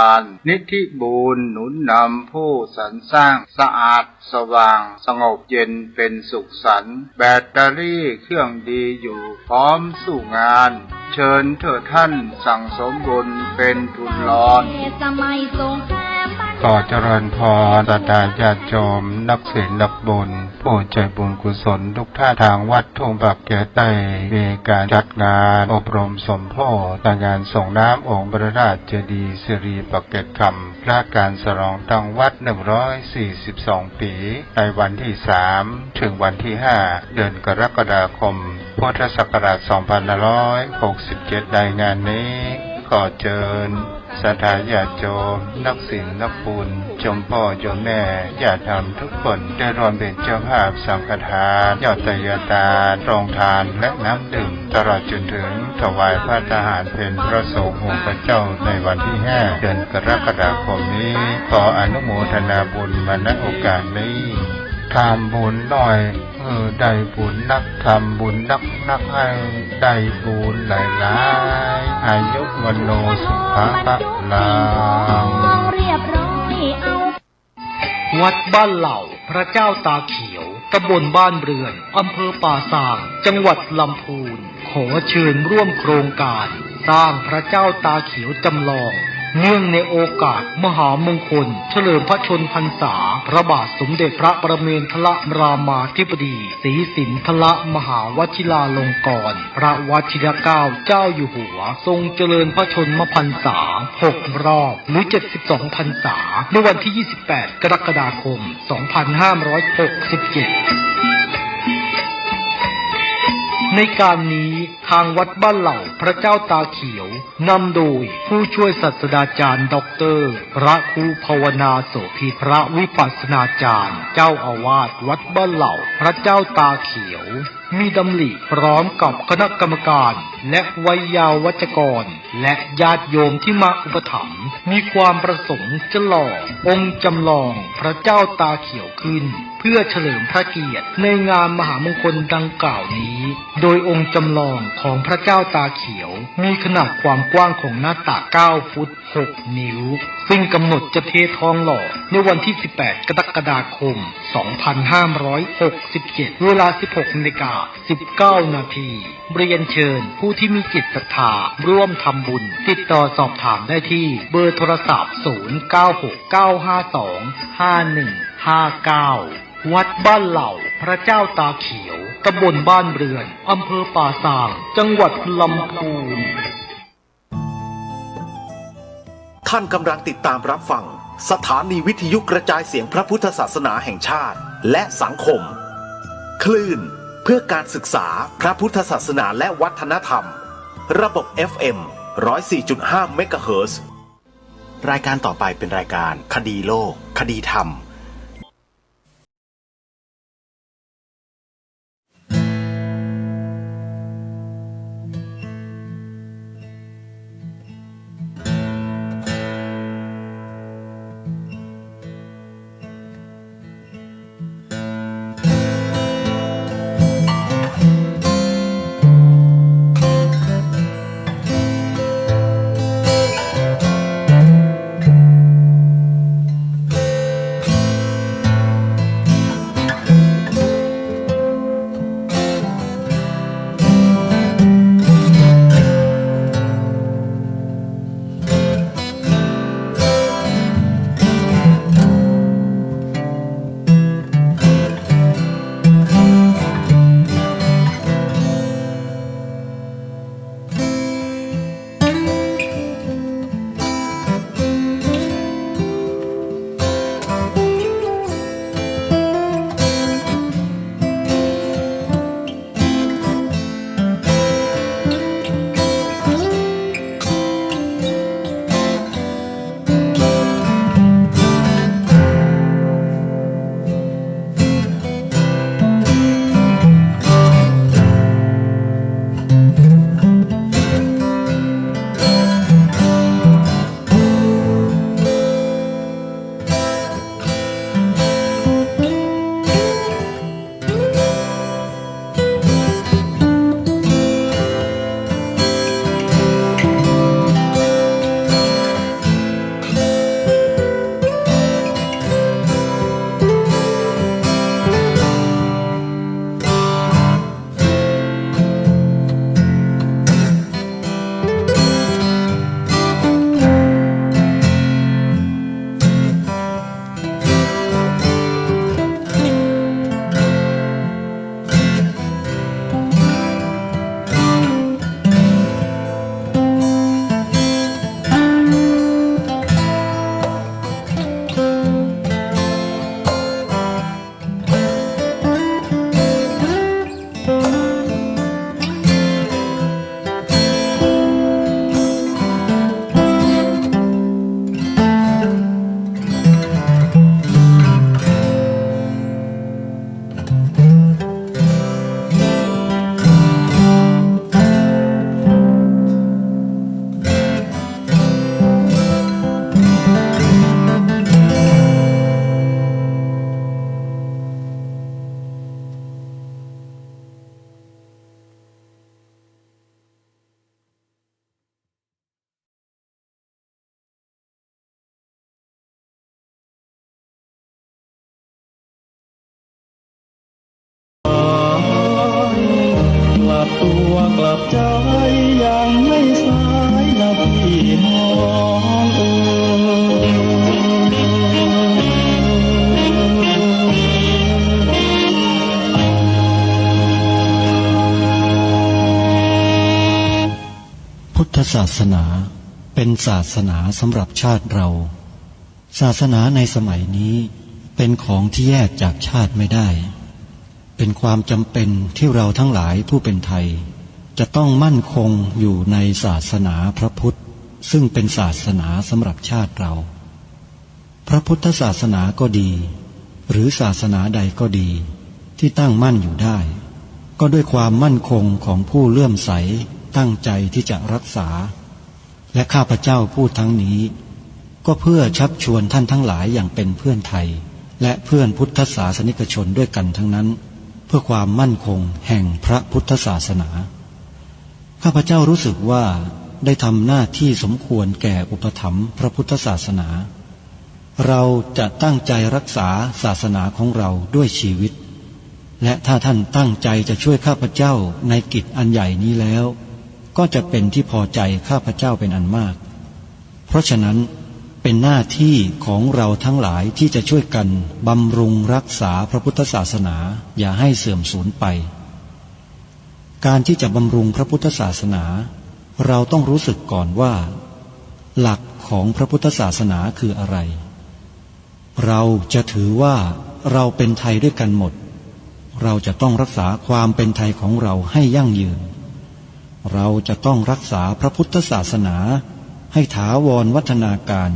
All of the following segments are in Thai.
านนิธิบูรณ์หนุนนำผู้สรรสร้างสะอาดสว่างสงบเย็นเป็นสุขสันต์แบตเตอรี่เครื่องดีอยู่พร้อมสู้งานเชิญเถิดท่านสั่งสมบุญเป็นทุนร้อนขอเจริญพรศรัทธาญาติโยมนักศีลนักบุญผู้ใจบุญกุศลทุกท่าทางวัดทุ่งบักแก่ใต้มีการจัดงานอบรมสมโภชงานส่งน้ำองค์พระราชเจดีย์สิริปักเกตคำพระการฉลองตั้งวัด142 ปีในวันที่ 3 ถึงวันที่ 5 เดือนกรกฎาคมพุทธศักราช 2567 ในงานนี้ขอเชิญศรัทธาญาติโยมนักศีลนักบุญจมพ่อโยมแม่ญาติธรรมทุกคนได้ร่วมเป็นเจ้าภาพสังฆทานยอดทายทานโรงทานและน้ำดื่มตลอดจนถึงถวายพระทหารเพลพระสงฆ์องค์พระเจ้าในวันที่ 5 เดือนกรกฎาคมนี้ขออนุโมทนาบุญมาณโอกาสนี้ทำบุญหน่อยได้บุญนักทำบุญนักให้ได้บุญหลายๆอายุวันโนสุขะลาวัดบ้านเหล่าพระเจ้าตาเขียวตำบลบ้านเรือนอำเภอป่าซางจังหวัดลำพูนขอเชิญร่วมโครงการสร้างพระเจ้าตาเขียวจำลองเนื่องในโอกาสมหามงคลเฉลิมพระชนพรรษาพระบาทสมเด็จพระประเมนทรรามาธิบดีศรีสินธรมหาวชิราลงกรณ์พระวชิรเกล้าเจ้าอยู่หัวทรงเจริญพระชนมพรรษา6 รอบหรือ72 พรรษาในวันที่ 28 กรกฎาคม 2567ในการนี้ทางวัดบ้านเหล่าพระเจ้าตาเขียวนำโดยผู้ช่วยศาสตราจารย์ด็อกเตอร์พระครูภาวนาโสภิตพระวิปัสสนาจารย์เจ้าอาวาสวัดบ้านเหล่าพระเจ้าตาเขียวมีดำริพร้อมกับคณะกรรมการและวัยยาวัจกรและญาติโยมที่มาอุปถัมภ์มีความประสงค์จะหล่อองค์จำลองพระเจ้าตาเขียวขึ้นเพื่อเฉลิมพระเกียรติในงานมหามงคลดังกล่าวนี้โดยองค์จำลองของพระเจ้าตาเขียวมีขนาดความกว้างของหน้าตัก9 ฟุต 6 นิ้วซึ่งกำหนดจะเททองหล่อในวันที่ 18 กรกฎาคม 2567 เวลา 16:19 นาทีเรียนเชิญผู้ที่มีจิตศรัทธาร่วมทำบุญติดต่อสอบถามได้ที่เบอร์โทรศัพท์ 0969525159 วัดบ้านเหล่าพระเจ้าตาเขียวตำบลบ้านเรือนอำเภอป่าซางจังหวัดลำพูนท่านกำลังติดตามรับฟังสถานีวิทยุกระจายเสียงพระพุทธศาสนาแห่งชาติและสังคมคลื่นเพื่อการศึกษาพระพุทธศาสนาและวัฒนธรรมระบบ FM 104.5 เมกะเฮิรตซ์รายการต่อไปเป็นรายการคดีโลกคดีธรรม กลับใจยังไม่สายนะพี่น้องพุทธศาสนาเป็นศาสนาสำหรับชาติเราศาสนาในสมัยนี้เป็นของที่แยกจากชาติไม่ได้เป็นความจำเป็นที่เราทั้งหลายผู้เป็นไทยจะต้องมั่นคงอยู่ในศาสนาพระพุทธซึ่งเป็นศาสนาสำหรับชาติเราพระพุทธศาสนาก็ดีหรือศาสนาใดก็ดีที่ตั้งมั่นอยู่ได้ก็ด้วยความมั่นคงของผู้เลื่อมใสตั้งใจที่จะรักษาและข้าพเจ้าพูดทั้งนี้ก็เพื่อชักชวนท่านทั้งหลายอย่างเป็นเพื่อนไทยและเพื่อนพุทธศาสนิกชนด้วยกันทั้งนั้นเพื่อความมั่นคงแห่งพระพุทธศาสนาข้าพเจ้ารู้สึกว่าได้ทำหน้าที่สมควรแก่อุปถัมภ์พระพุทธศาสนาเราจะตั้งใจรักษาศาสนาของเราด้วยชีวิตและถ้าท่านตั้งใจจะช่วยข้าพเจ้าในกิจอันใหญ่นี้แล้วก็จะเป็นที่พอใจข้าพเจ้าเป็นอันมากเพราะฉะนั้นเป็นหน้าที่ของเราทั้งหลายที่จะช่วยกันบำรุงรักษาพระพุทธศาสนาอย่าให้เสื่อมสูญไปการที่จะบำรุงพระพุทธศาสนาเราต้องรู้สึกก่อนว่าหลักของพระพุทธศาสนาคืออะไรเราจะถือว่าเราเป็นไทยด้วยกันหมดเราจะต้องรักษาความเป็นไทยของเราให้ยั่งยืนเราจะต้องรักษาพระพุทธศาสนาให้ถาวรวัฒนาการ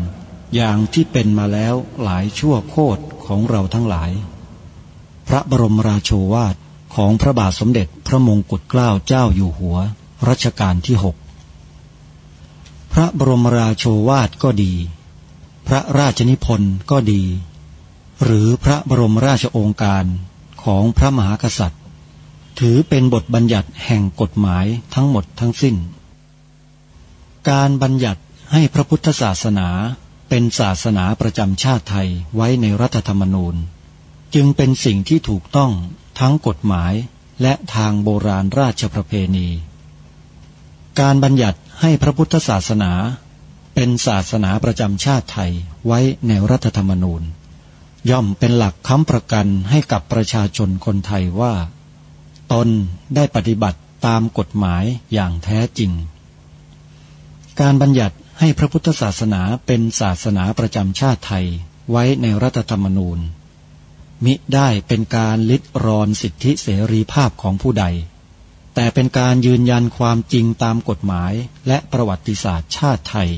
อย่างที่เป็นมาแล้วหลายชั่วโคตรของเราทั้งหลายพระบรมราโชวาทของพระบาทสมเด็จพระมงกุฎเกล้าเจ้าอยู่หัวรัชกาลที่ 6พระบรมราโชวาทก็ดีพระราชนิพนธ์ก็ดีหรือพระบรมราชโองการของพระมหากษัตริย์ถือเป็นบทบัญญัติแห่งกฎหมายทั้งหมดทั้งสิ้นการบัญญัติให้พระพุทธศาสนาเป็นศาสนาประจำชาติไทยไว้ในรัฐธรรมนูญจึงเป็นสิ่งที่ถูกต้องทั้งกฎหมายและทางโบราณราชประเพณีการบัญญัติให้พระพุทธศาสนาเป็นศาสนาประจำชาติไทยไว้ในรัฐธรรมนูญย่อมเป็นหลักค้ำประกันให้กับประชาชนคนไทยว่าตนได้ปฏิบัติตามกฎหมายอย่างแท้จริงการบัญญัติให้พระพุทธศาสนาเป็นศาสนาประจำชาติไทยไว้ในรัฐธรรมนูญมิได้เป็นการลิดรอนสิทธิเสรีภาพของผู้ใดแต่เป็นการยืนยันความจริงตามกฎหมายและประวัติศาสตร์ชาติไทย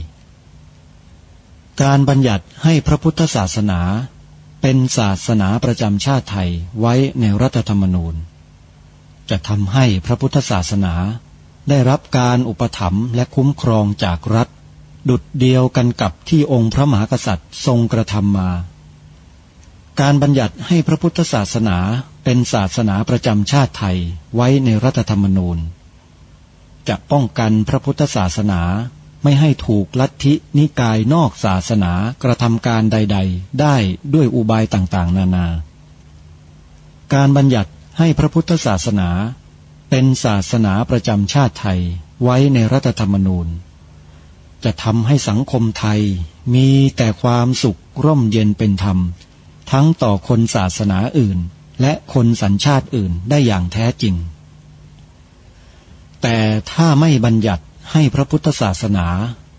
การบัญญัติให้พระพุทธศาสนาเป็นศาสนาประจำชาติไทยไว้ในรัฐธรรมนูญจะทำให้พระพุทธศาสนาได้รับการอุปถัมภ์และคุ้มครองจากรัฐดุจเดียวกันกับที่องค์พระมหากษัตริย์ทรงกระทำมาการบัญญัติให้พระพุทธศาสนาเป็นศาสนาประจำชาติไทยไว้ในรัฐธรรมนูญจะป้องกันพระพุทธศาสนาไม่ให้ถูกลัทธินิกายนอกศาสนากระทำการใดๆได้ด้วยอุบายต่างๆนานาการบัญญัติให้พระพุทธศาสนาเป็นศาสนาประจำชาติไทยไว้ในรัฐธรรมนูญจะทำให้สังคมไทยมีแต่ความสุขร่มเย็นเป็นธรรมทั้งต่อคนศาสนาอื่นและคนสัญชาติอื่นได้อย่างแท้จริงแต่ถ้าไม่บัญญัติให้พระพุทธศาสนา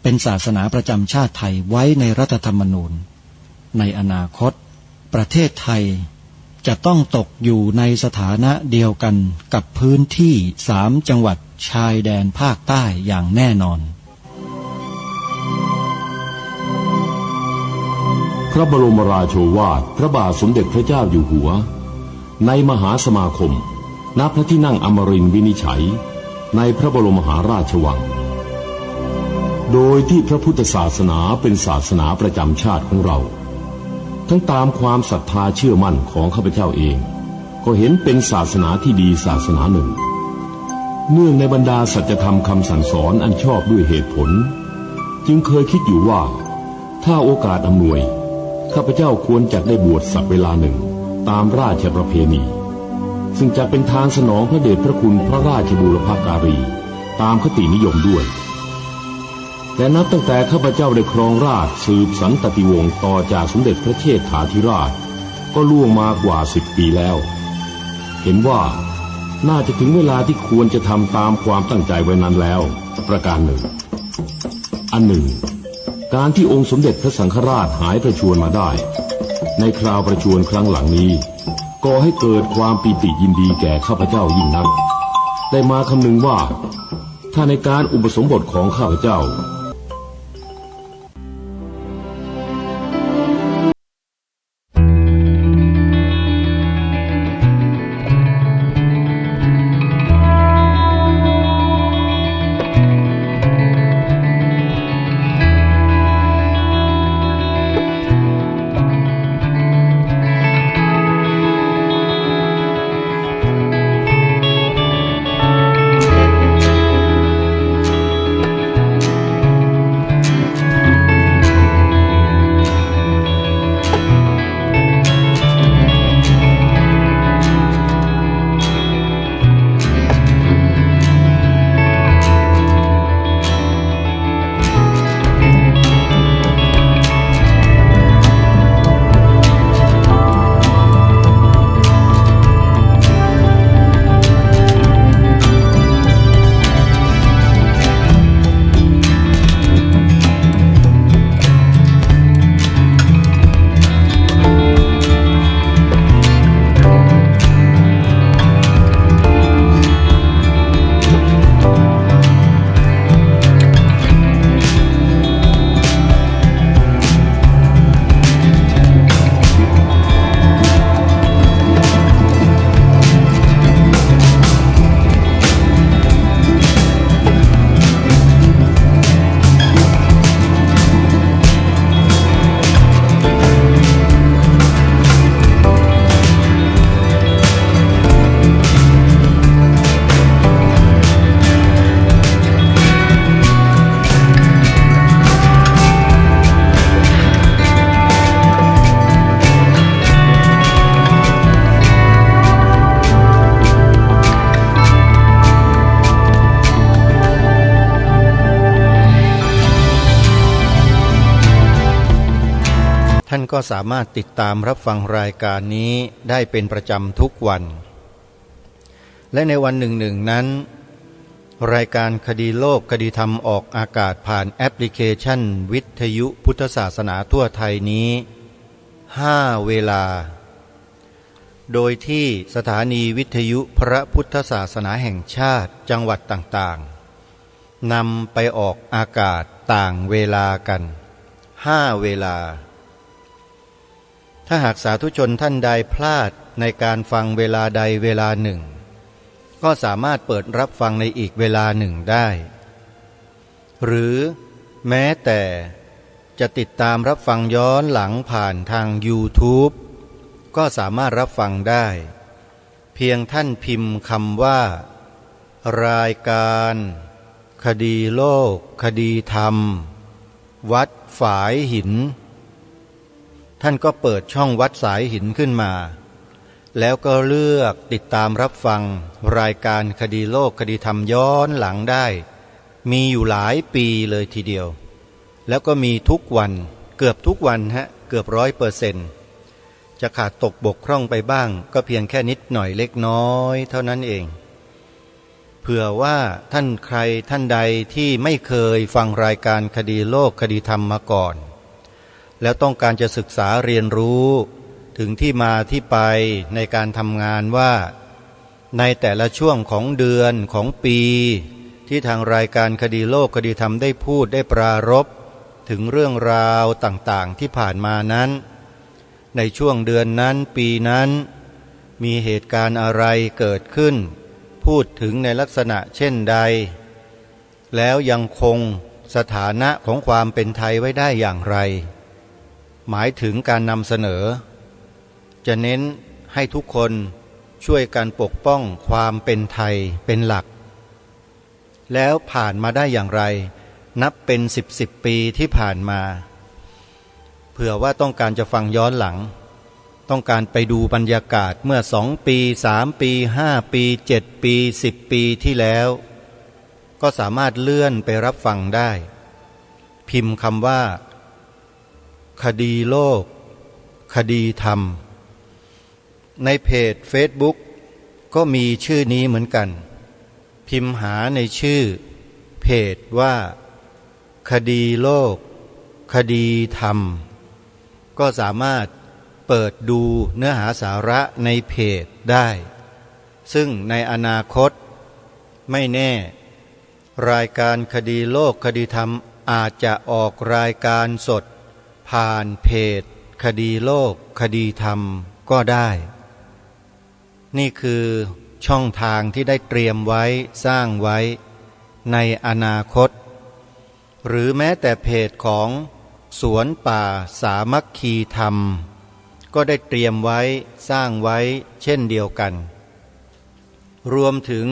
เป็นศาสนาประจำชาติไทยไว้ในรัฐธรรมนูญในอนาคตประเทศไทยจะต้องตกอยู่ในสถานะเดียวกันกับพื้นที่3 จังหวัดชายแดนภาคใต้อย่างแน่นอนพระบรมราโชวาทพระบาทสมเด็จพระเจ้าอยู่หัวในมหาสมาคมณพระที่นั่งอมรินทร์วินิจฉัยในพระบรมมหาราชวังโดยที่พระพุทธศาสนาเป็นศาสนาประจำชาติของเราทั้งตามความศรัทธาเชื่อมั่นของข้าพเจ้าเองก็เห็นเป็นศาสนาที่ดีศาสนาหนึ่งเนื่องในบรรดาสัจธรรมคำสั่งสอนอันชอบด้วยเหตุผลจึงเคยคิดอยู่ว่าถ้าโอกาสอำนวยข้าพเจ้าควรจะได้บวชสักเวลาหนึ่งตามราชประเพณี ซึ่งจะเป็นทางสนองพระเดชพระคุณพระราชบูรพการีตามคตินิยมด้วยแต่นับตั้งแต่ข้าพเจ้าได้ครองราชย์สืบสันตติวงศ์ต่อจากสมเด็จพระเชษฐาธิราชก็ล่วงมากว่า10 ปีแล้วเห็นว่าน่าจะถึงเวลาที่ควรจะทำตามความตั้งใจไว้นั้นแล้วประการหนึ่งอันหนึ่งการที่องค์สมเด็จพระสังฆราชหายประชวรมาได้ในคราวประชวรครั้งหลังนี้ก่อให้เกิดความปีติยินดีแก่ข้าพเจ้ายิ่งนักได้มาคำนึงว่าถ้าในการอุปสมบทของข้าพเจ้าท่านก็สามารถติดตามรับฟังรายการนี้ได้เป็นประจำทุกวันและในวันหนึ่งนั้นรายการคดีโลกคดีธรรมออกอากาศผ่านแอปพลิเคชันวิทยุพุทธศาสนาทั่วไทยนี้5 เวลาโดยที่สถานีวิทยุพระพุทธศาสนาแห่งชาติจังหวัดต่างๆนำไปออกอากาศต่างเวลากัน5 เวลาถ้าหากสาธุชนท่านใดพลาดในการฟังเวลาใดเวลาหนึ่งก็สามารถเปิดรับฟังในอีกเวลาหนึ่งได้หรือแม้แต่จะติดตามรับฟังย้อนหลังผ่านทาง YouTube ก็สามารถรับฟังได้เพียงท่านพิมพ์คำว่ารายการคดีโลกคดีธรรมวัดฝายหินท่านก็เปิดช่องวัดสายหินขึ้นมาแล้วก็เลือกติดตามรับฟังรายการคดีโลกคดีธรรมย้อนหลังได้มีอยู่หลายปีเลยทีเดียวแล้วก็มีทุกวันเกือบทุกวันเกือบ100%จะขาดตกบกพร่องไปบ้างก็เพียงแค่นิดหน่อยเล็กน้อยเท่านั้นเองเผื่อว่าท่านใครท่านใดที่ไม่เคยฟังรายการคดีโลกคดีธรรมมาก่อนแล้วต้องการจะศึกษาเรียนรู้ถึงที่มาที่ไปในการทำงานว่าในแต่ละช่วงของเดือนของปีที่ทางรายการคดีโลกคดีธรรมได้พูดได้ปรารภถึงเรื่องราวต่างๆที่ผ่านมานั้นในช่วงเดือนนั้นปีนั้นมีเหตุการณ์อะไรเกิดขึ้นพูดถึงในลักษณะเช่นใดแล้วยังคงสถานะของความเป็นไทยไว้ได้อย่างไรหมายถึงการนำเสนอจะเน้นให้ทุกคนช่วยกันปกป้องความเป็นไทยเป็นหลักแล้วผ่านมาได้อย่างไรนับเป็น10 ปีที่ผ่านมาเผื่อว่าต้องการจะฟังย้อนหลัง ต้องการไปดูบรรยากาศเมื่อ2 ปี3 ปี5 ปี7 ปี10 ปีที่แล้วก็สามารถเลื่อนไปรับฟังได้พิมพ์คำว่าคดีโลกคดีธรรมในเพจ Facebook ก็มีชื่อนี้เหมือนกันพิมพ์หาในชื่อเพจว่าคดีโลกคดีธรรมก็สามารถเปิดดูเนื้อหาสาระในเพจได้ซึ่งในอนาคตไม่แน่รายการคดีโลกคดีธรรมอาจจะออกรายการสดผ่านเพจคดีโลกคดีธรรมก็ได้นี่คือช่องทางที่ได้เตรียมไว้สร้างไว้ในอนาคตหรือแม้แต่เพจของสวนป่าสามัคคีธรรมก็ได้เตรียมไว้สร้างไว้เช่นเดียวกันรวมถึง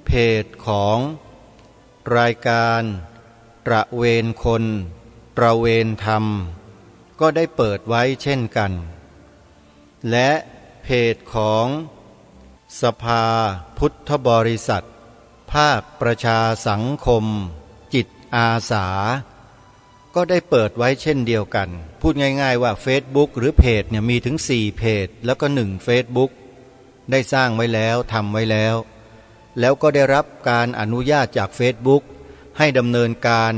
เพจของรายการตระเวนคนตระเวนธรรมก็ได้เปิดไว้เช่นกันและเพจของสภาพุทธบริษัทภาคประชาสังคมจิตอาสาก็ได้เปิดไว้เช่นเดียวกันพูดง่ายๆว่า Facebook หรือเพจเนี่ยมีถึง4เพจแล้วก็1 Facebook ได้สร้างไว้แล้วทำไว้แล้วก็ได้รับการอนุญาตจาก Facebook ให้ดำเนินการ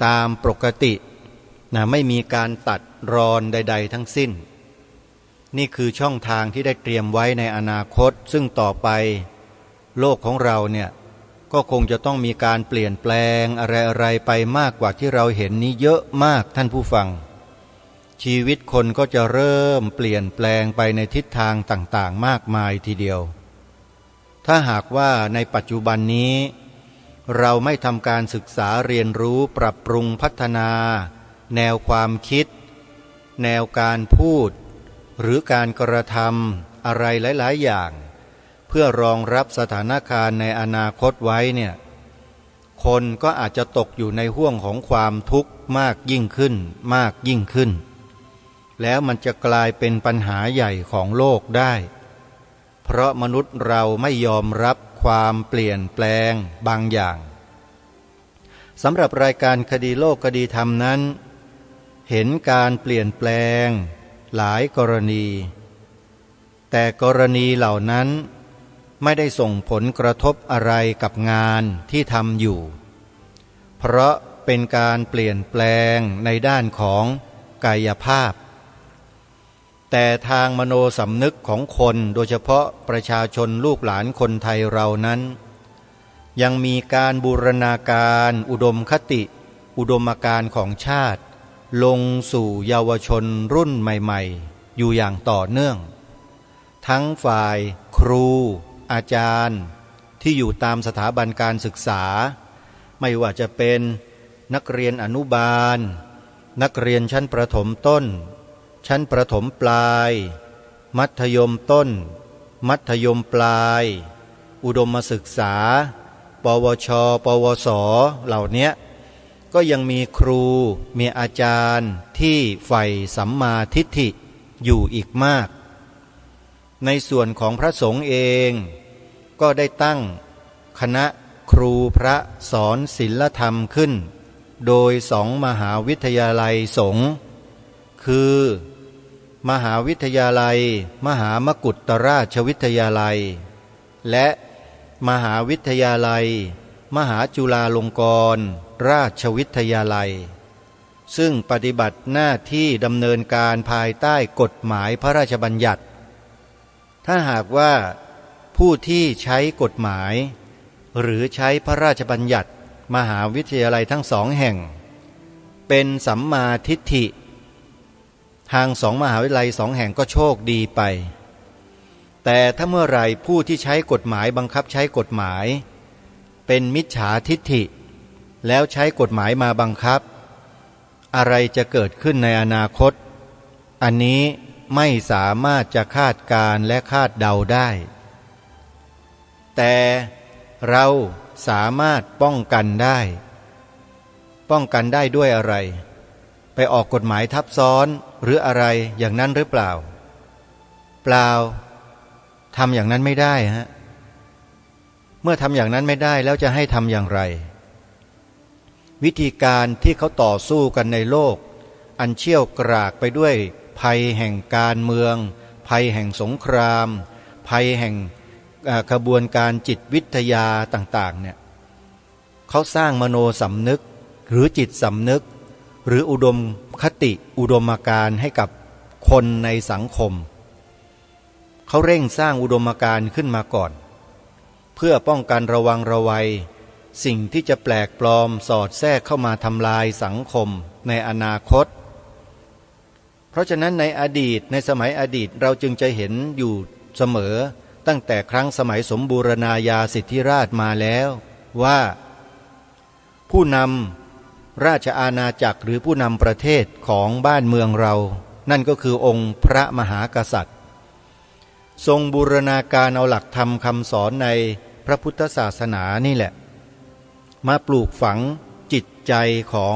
ตามปกติไม่มีการตัดรอนใดๆทั้งสิ้นนี่คือช่องทางที่ได้เตรียมไว้ในอนาคตซึ่งต่อไปโลกของเราเนี่ยก็คงจะต้องมีการเปลี่ยนแปลงอะไรๆไปมากกว่าที่เราเห็นนี้เยอะมากท่านผู้ฟังชีวิตคนก็จะเริ่มเปลี่ยนแปลงไปในทิศทางต่างๆมากมายทีเดียวถ้าหากว่าในปัจจุบันนี้เราไม่ทำการศึกษาเรียนรู้ปรับปรุงพัฒนาแนวความคิดแนวการพูดหรือการกระทำอะไรหลายๆอย่างเพื่อรองรับสถานการณ์ในอนาคตไว้เนี่ยคนก็อาจจะตกอยู่ในห้วงของความทุกข์มากยิ่งขึ้นแล้วมันจะกลายเป็นปัญหาใหญ่ของโลกได้เพราะมนุษย์เราไม่ยอมรับความเปลี่ยนแปลงบางอย่างสำหรับรายการคดีโลกคดีธรรมนั้นเห็นการเปลี่ยนแปลงหลายกรณีแต่กรณีเหล่านั้นไม่ได้ส่งผลกระทบอะไรกับงานที่ทำอยู่เพราะเป็นการเปลี่ยนแปลงในด้านของกายภาพแต่ทางมโนสำนึกของคนโดยเฉพาะประชาชนลูกหลานคนไทยเรานั้นยังมีการบูรณาการอุดมคติอุดมการณ์ของชาติลงสู่เยาวชนรุ่นใหม่ๆอยู่อย่างต่อเนื่องทั้งฝ่ายครูอาจารย์ที่อยู่ตามสถาบันการศึกษาไม่ว่าจะเป็นนักเรียนอนุบาลนักเรียนชั้นประถมต้นชั้นประถมปลายมัธยมต้นมัธยมปลายอุดมศึกษาปวชปวสเหล่านี้ก็ยังมีครูมีอาจารย์ที่ใฝ่สัมมาทิฏฐิอยู่อีกมากในส่วนของพระสงฆ์เองก็ได้ตั้งคณะครูพระสอนศีลธรรมขึ้นโดย2 มหาวิทยาลัยสงฆ์คือมหาวิทยาลัยมหามกุฏราชวิทยาลัยและมหาวิทยาลัยมหาจุฬาลงกรณราชวิทยาลัยซึ่งปฏิบัติหน้าที่ดำเนินการภายใต้กฎหมายพระราชบัญญัติถ้าหากว่าผู้ที่ใช้กฎหมายหรือใช้พระราชบัญญัติมหาวิทยาลัยทั้ง2 แห่งเป็นสัมมาทิฏฐิทาง2 มหาวิทยาลัย2 แห่งก็โชคดีไปแต่ถ้าเมื่อไหร่ผู้ที่ใช้กฎหมายบังคับใช้กฎหมายเป็นมิจฉาทิฏฐิแล้วใช้กฎหมายมาบังคับอะไรจะเกิดขึ้นในอนาคตอันนี้ไม่สามารถจะคาดการณ์และคาดเดาได้แต่เราสามารถป้องกันได้ด้วยอะไรไปออกกฎหมายทับซ้อนหรืออะไรอย่างนั้นหรือเปล่า เปล่าทำอย่างนั้นไม่ได้ฮะเมื่อทำอย่างนั้นไม่ได้แล้วจะให้ทำอย่างไรวิธีการที่เขาต่อสู้กันในโลกอันเชี่ยวกรากไปด้วยภัยแห่งการเมืองภัยแห่งสงครามภัยแห่งกระบวนการจิตวิทยาต่างๆเนี่ยเขาสร้างมโนสำนึกหรือจิตสำนึกหรืออุดมคติอุดมการณ์ให้กับคนในสังคมเขาเร่งสร้างอุดมการณ์ขึ้นมาก่อนเพื่อป้องกันระวังระวัยสิ่งที่จะแปลกปลอมสอดแทรกเข้ามาทำลายสังคมในอนาคตเพราะฉะนั้นในอดีตในสมัยอดีตเราจึงจะเห็นอยู่เสมอตั้งแต่ครั้งสมัยสมบูรณาญาสิทธิราชมาแล้วว่าผู้นำราชอาณาจักรหรือผู้นำประเทศของบ้านเมืองเรานั่นก็คือองค์พระมหากษัตริย์ทรงบูรณาการเอาหลักธรรมคำสอนในพระพุทธศาสนานี่แหละมาปลูกฝังจิตใจของ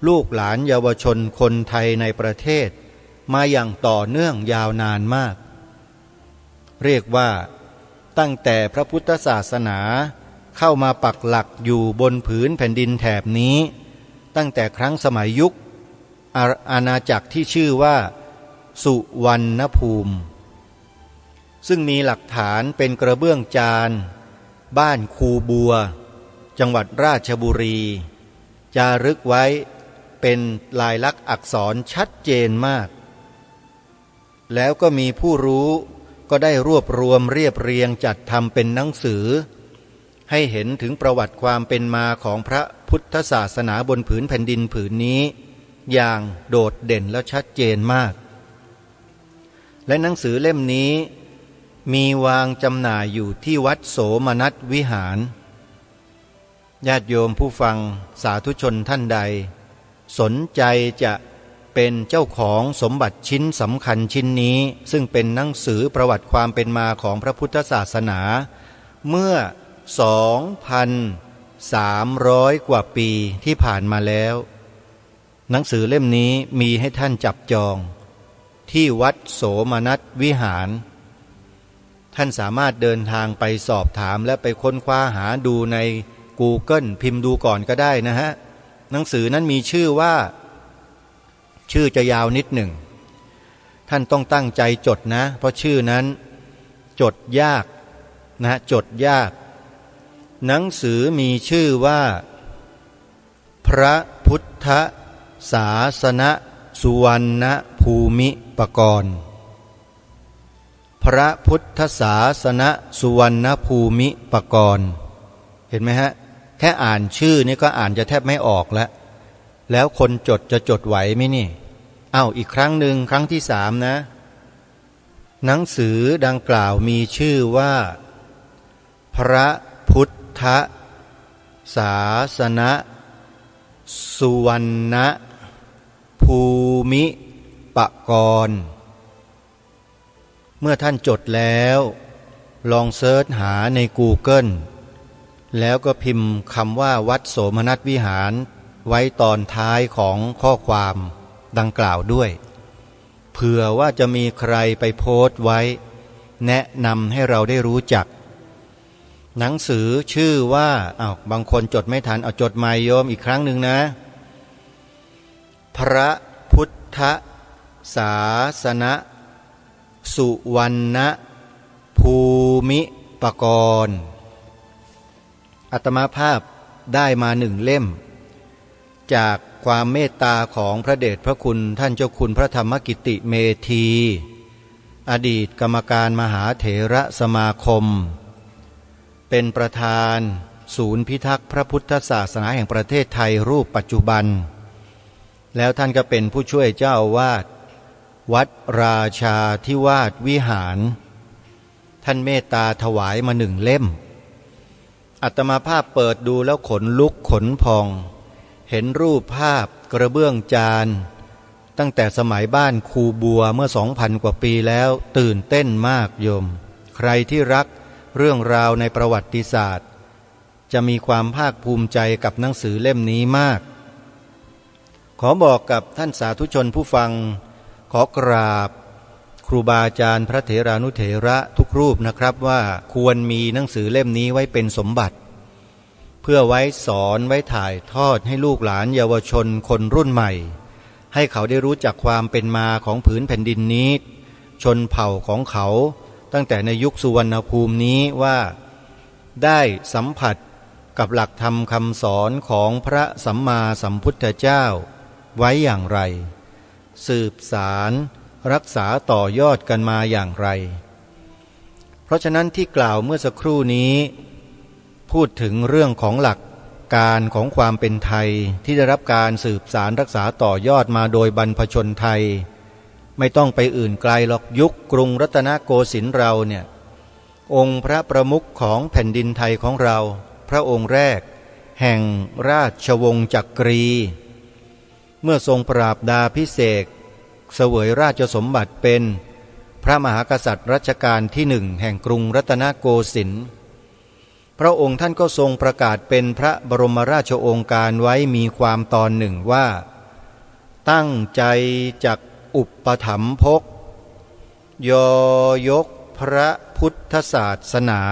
ลูกหลานเยาวชนคนไทยในประเทศมาอย่างต่อเนื่องยาวนานมากเรียกว่าตั้งแต่พระพุทธศาสนาเข้ามาปักหลักอยู่บนผืนแผ่นดินแถบนี้ตั้งแต่ครั้งสมัยยุคอาณาจักรที่ชื่อว่าสุวรรณภูมิซึ่งมีหลักฐานเป็นกระเบื้องจานบ้านคูบัวจังหวัดราชบุรีจารึกไว้เป็นลายลักษณ์อักษรชัดเจนมากแล้วก็มีผู้รู้ก็ได้รวบรวมเรียบเรียงจัดทำเป็นหนังสือให้เห็นถึงประวัติความเป็นมาของพระพุทธศาสนาบนผืนแผ่นดินผืนนี้อย่างโดดเด่นและชัดเจนมากและหนังสือเล่มนี้มีวางจำหน่ายอยู่ที่วัดโสมนัสวิหารญาติโยมผู้ฟังสาธุชนท่านใดสนใจจะเป็นเจ้าของสมบัติชิ้นสำคัญชิ้นนี้ซึ่งเป็นหนังสือประวัติความเป็นมาของพระพุทธศาสนาเมื่อ 2,300 กว่าปีที่ผ่านมาแล้วหนังสือเล่มนี้มีให้ท่านจับจองที่วัดโสมนัสวิหารท่านสามารถเดินทางไปสอบถามและไปค้นคว้าหาดูใน Google พิมพ์ดูก่อนก็ได้นะฮะหนังสือนั้นมีชื่อว่าชื่อจะยาวนิดหนึ่งท่านต้องตั้งใจจดนะเพราะชื่อนั้นจดยากนะจดยากหนังสือมีชื่อว่าพระพุทธศาสนสุวรรณภูมิปกรณ์พระพุทธศาสนสุวรรณภูมิปกรณ์เห็นไหมฮะแค่อ่านชื่อนี่ก็อ่านจะแทบไม่ออกแล้วคนจดจะจดไหวไหมนี่อีกครั้งหนึ่งครั้งที่3นะหนังสือดังกล่าวมีชื่อว่าพระพุทธศาสนสุวรรณภูมิปกรณ์เมื่อท่านจดแล้วลองเสิร์ชหาใน Google แล้วก็พิมพ์คำว่าวัดโสมนัสวิหารไว้ตอนท้ายของข้อความดังกล่าวด้วยเผื่อว่าจะมีใครไปโพสต์ไว้แนะนำให้เราได้รู้จักหนังสือชื่อว่าบางคนจดไม่ทันเอาจดใหม่โยมอีกครั้งหนึ่งนะพระพุทธศาสนสุวรรณภูมิปกรณ์อาตมาภาพได้มา1 เล่มจากความเมตตาของพระเดชพระคุณท่านเจ้าคุณพระธรรมกิติเมธีอดีตกรรมการมหาเถระสมาคมเป็นประธานศูนย์พิทักษ์พระพุทธศาสนาแห่งประเทศไทยรูปปัจจุบันแล้วท่านก็เป็นผู้ช่วยเจ้าอาวาสวัดราชาธิวาสวิหารท่านเมตตาถวายมา1 เล่มอาตมาภาพเปิดดูแล้วขนลุกขนพองเห็นรูปภาพกระเบื้องจานตั้งแต่สมัยบ้านคูบัวเมื่อ 2,000 กว่าปีแล้วตื่นเต้นมากโยมใครที่รักเรื่องราวในประวัติศาสตร์จะมีความภาคภูมิใจกับหนังสือเล่มนี้มากขอบอกกับท่านสาธุชนผู้ฟังขอกราบค รูบาอาจารย์พระเถรานุเถระทุกรูปนะครับว่าควรมีหนังสือเล่มนี้ไว้เป็นสมบัติเพื่อไว้สอนไว้ถ่ายทอดให้ลูกหลานเยาวชนคนรุ่นใหม่ให้เขาได้รู้จักความเป็นมาของผืนแผ่นดินนี้ชนเผ่าของเขาตั้งแต่ในยุคสุวรรณภูมินี้ว่าได้สัมผัสกับหลักธรรมคำสอนของพระสัมมาสัมพุทธเจ้าไว้อย่างไรสืบสารรักษาต่อยอดกันมาอย่างไรเพราะฉะนั้นที่กล่าวเมื่อสักครู่นี้พูดถึงเรื่องของหลักการของความเป็นไทยที่ได้รับการสืบสารรักษาต่อยอดมาโดยบรรพชนไทยไม่ต้องไปอื่นไกลหรอกยุคกรุงรัตนโกสินทร์เราเนี่ยองค์พระประมุขของแผ่นดินไทยของเราพระองค์แรกแห่งราชวงศ์จักรีเมื่อทรงปราบดาพิเศษเสวยราชสมบัติเป็นพระมหากษัตริย์รัชกาลที่หนึ่งแห่งกรุงรัตนโกสินทร์พระองค์ท่านก็ทรงประกาศเป็นพระบรมราชโองการไว้มีความตอนหนึ่งว่าตั้งใจจักอุปถัมภกยกพระพุทธศาสนา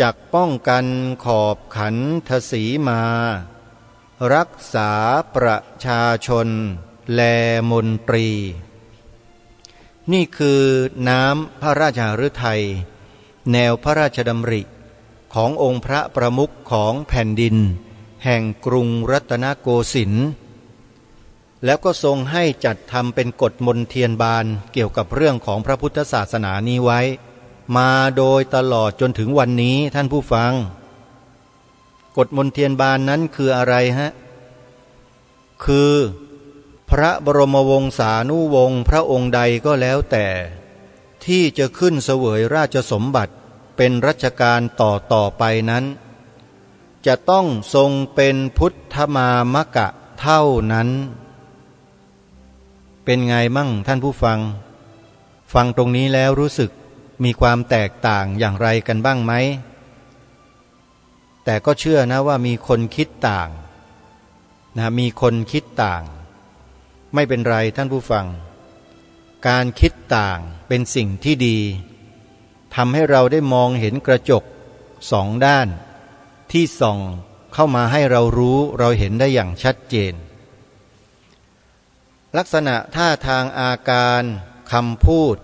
จักป้องกันขอบขันธสีมารักษาประชาชนแลมนตรีนี่คือน้ำพระราชฤทัยแนวพระราชดำริขององค์พระประมุขของแผ่นดินแห่งกรุงรัตนโกสินทร์แล้วก็ทรงให้จัดทำเป็นกฎมนเทียนบานเกี่ยวกับเรื่องของพระพุทธศาสนานี้ไว้มาโดยตลอดจนถึงวันนี้ท่านผู้ฟังกฎมนเทียนบานนั้นคืออะไรฮะคือพระบรมวงศานุวงศ์พระองค์ใดก็แล้วแต่ที่จะขึ้นเสวยราชสมบัติเป็นรัชกาลต่อไปนั้นจะต้องทรงเป็นพุทธมามกะเท่านั้นเป็นไงมั่งท่านผู้ฟังฟังตรงนี้แล้วรู้สึกมีความแตกต่างอย่างไรกันบ้างไหมแต่ก็เชื่อนะว่ามีคนคิดต่างนะมีคนคิดต่างไม่เป็นไรท่านผู้ฟังการคิดต่างเป็นสิ่งที่ดีทำให้เราได้มองเห็นกระจกสองด้านที่ส่องเข้ามาให้เรารู้เราเห็นได้อย่างชัดเจนลักษณะท่าทางอาการคำพูด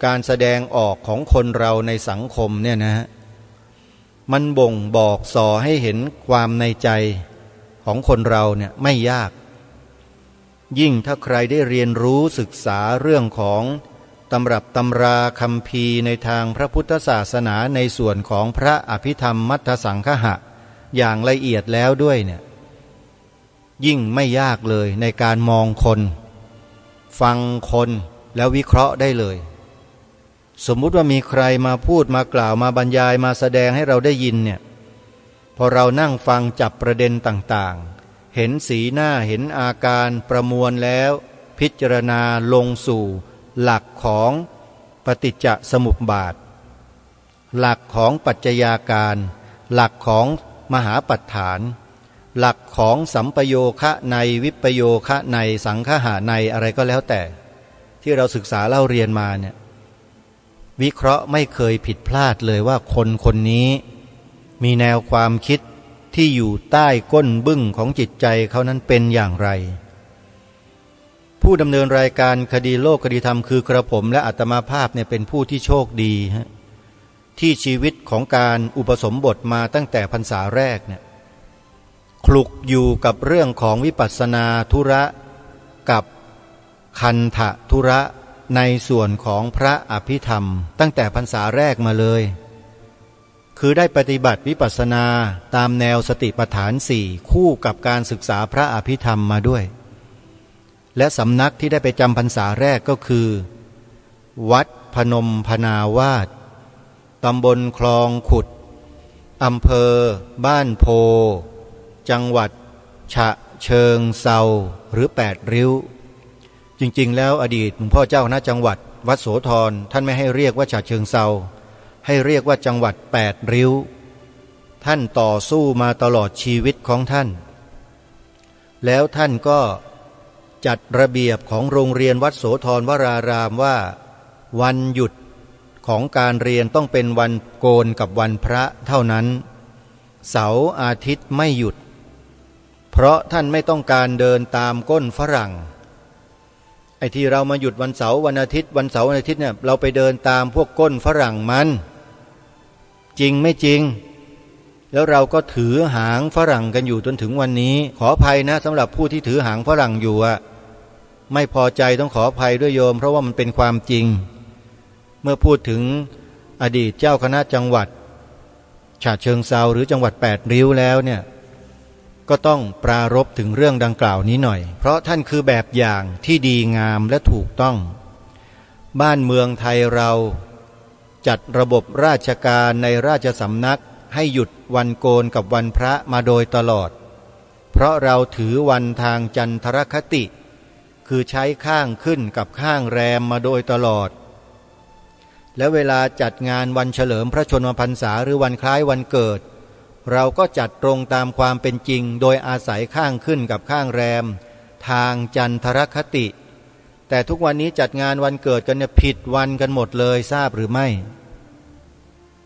การแสดงออกของคนเราในสังคมเนี่ยนะมันบ่งบอกส่อให้เห็นความในใจของคนเราเนี่ยไม่ยากยิ่งถ้าใครได้เรียนรู้ศึกษาเรื่องของตำรับตำราคัมภีร์ในทางพระพุทธศาสนาในส่วนของพระอภิธรรมมัทธสังคหะอย่างละเอียดแล้วด้วยเนี่ยยิ่งไม่ยากเลยในการมองคนฟังคนแล้ววิเคราะห์ได้เลยสมมุติว่ามีใครมาพูดมากล่าวมาบรรยายมาแสดงให้เราได้ยินเนี่ยพอเรานั่งฟังจับประเด็นต่างๆเห็นสีหน้าเห็นอาการประมวลแล้วพิจารณาลงสู่หลักของปฏิจจสมุปบาทหลักของปัจจัยาการหลักของมหาปัฏฐานหลักของสัมปโยคะในวิปโยคะในสังคหะในอะไรก็แล้วแต่ที่เราศึกษาเล่าเรียนมาเนี่ยวิเคราะห์ไม่เคยผิดพลาดเลยว่าคนคนนี้มีแนวความคิดที่อยู่ใต้ก้นบึ้งของจิตใจเขานั้นเป็นอย่างไรผู้ดำเนินรายการคดีโลกคดีธรรมคือกระผมและอาตมาภาพเนี่ยเป็นผู้ที่โชคดีฮะที่ชีวิตของการอุปสมบทมาตั้งแต่พรรษาแรกเนี่ยคลุกอยู่กับเรื่องของวิปัสสนาธุระกับคันธธุระในส่วนของพระอภิธรรมตั้งแต่พรรษาแรกมาเลยคือได้ปฏิบัติวิปัสสนาตามแนวสติปัฏฐานสี่คู่กับการศึกษาพระอภิธรรมมาด้วยและสำนักที่ได้ไปจำพรรษาแรกก็คือวัดพนมพนาวาสตำบลคลองขุดอำเภอบ้านโพจังหวัดฉะเชิงเซาหรือ8 ริ้วจริงๆแล้วอดีตหลวงพ่อเจ้าคณะจังหวัดวัดโสธรท่านไม่ให้เรียกว่าฉะเชิงเซาให้เรียกว่าจังหวัด8 ริ้วท่านต่อสู้มาตลอดชีวิตของท่านแล้วท่านก็จัดระเบียบของโรงเรียนวัดโสธรวรารามว่า วันหยุดของการเรียนต้องเป็นวันโกนกับวันพระเท่านั้นเสาร์อาทิตย์ไม่หยุดเพราะท่านไม่ต้องการเดินตามก้นฝรั่งไอ้ที่เรามาหยุดวันเสาร์วันอาทิตย์วันเสาร์วันอาทิตย์เนี่ยเราไปเดินตามพวกก้นฝรั่งมันจริงไม่จริงแล้วเราก็ถือหางฝรั่งกันอยู่จนถึงวันนี้ขออภัยนะสำหรับผู้ที่ถือหางฝรั่งอยู่อะไม่พอใจต้องขออภัยด้วยโยมเพราะว่ามันเป็นความจริงเมื่อพูดถึงอดีตเจ้าคณะจังหวัดฉะเชิงเทราหรือจังหวัด8ริ้วแล้วเนี่ยก็ต้องปรารภถึงเรื่องดังกล่าวนี้หน่อยเพราะท่านคือแบบอย่างที่ดีงามและถูกต้องบ้านเมืองไทยเราจัดระบบราชการในราชสำนักให้หยุดวันโกนกับวันพระมาโดยตลอดเพราะเราถือวันทางจันทรคติคือใช้ข้างขึ้นกับข้างแรมมาโดยตลอดและเวลาจัดงานวันเฉลิมพระชนมพรรษาหรือวันคล้ายวันเกิดเราก็จัดตรงตามความเป็นจริงโดยอาศัยข้างขึ้นกับข้างแรมทางจันทรคติแต่ทุกวันนี้จัดงานวันเกิดกันเนี่ยผิดวันกันหมดเลยทราบหรือไม่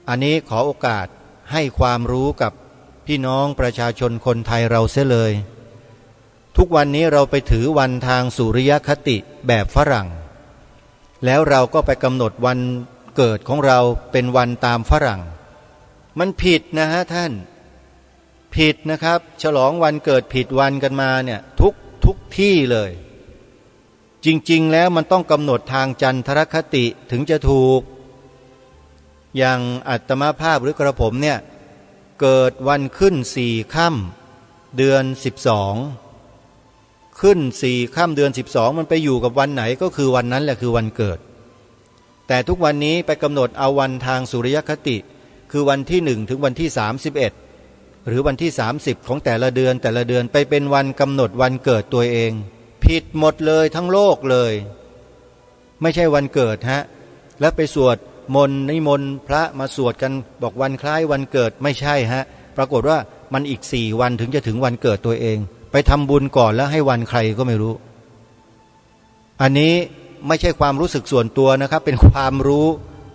อันนี้ขอโอกาสให้ความรู้กับพี่น้องประชาชนคนไทยเราเสียเลยทุกวันนี้เราไปถือวันทางสุริยคติแบบฝรั่งแล้วเราก็ไปกำหนดวันเกิดของเราเป็นวันตามฝรั่งมันผิดนะฮะท่านผิดนะครับฉลองวันเกิดผิดวันกันมาเนี่ยทุกที่เลยจริงๆแล้วมันต้องกำหนดทางจันทรคติถึงจะถูกอย่างอาตมาภาพหรือกระผมเนี่ยเกิดวันขึ้น4 ค่ำเดือน12ขึ้น4 ค่ำเดือน12มันไปอยู่กับวันไหนก็คือวันนั้นแหละคือวันเกิดแต่ทุกวันนี้ไปกำหนดเอาวันทางสุริยคติคือวันที่1ถึงวันที่31หรือวันที่30ของแต่ละเดือนไปเป็นวันกำหนดวันเกิดตัวเองผิดหมดเลยทั้งโลกเลยไม่ใช่วันเกิดฮะแล้วไปสวดมนต์นิมนต์พระมาสวดกันบอกวันคล้ายวันเกิดไม่ใช่ฮะปรากฏว่ามันอีก4 วันถึงจะถึงวันเกิดตัวเองไปทำบุญก่อนแล้วให้วันใครก็ไม่รู้อันนี้ไม่ใช่ความรู้สึกส่วนตัวนะครับเป็นความรู้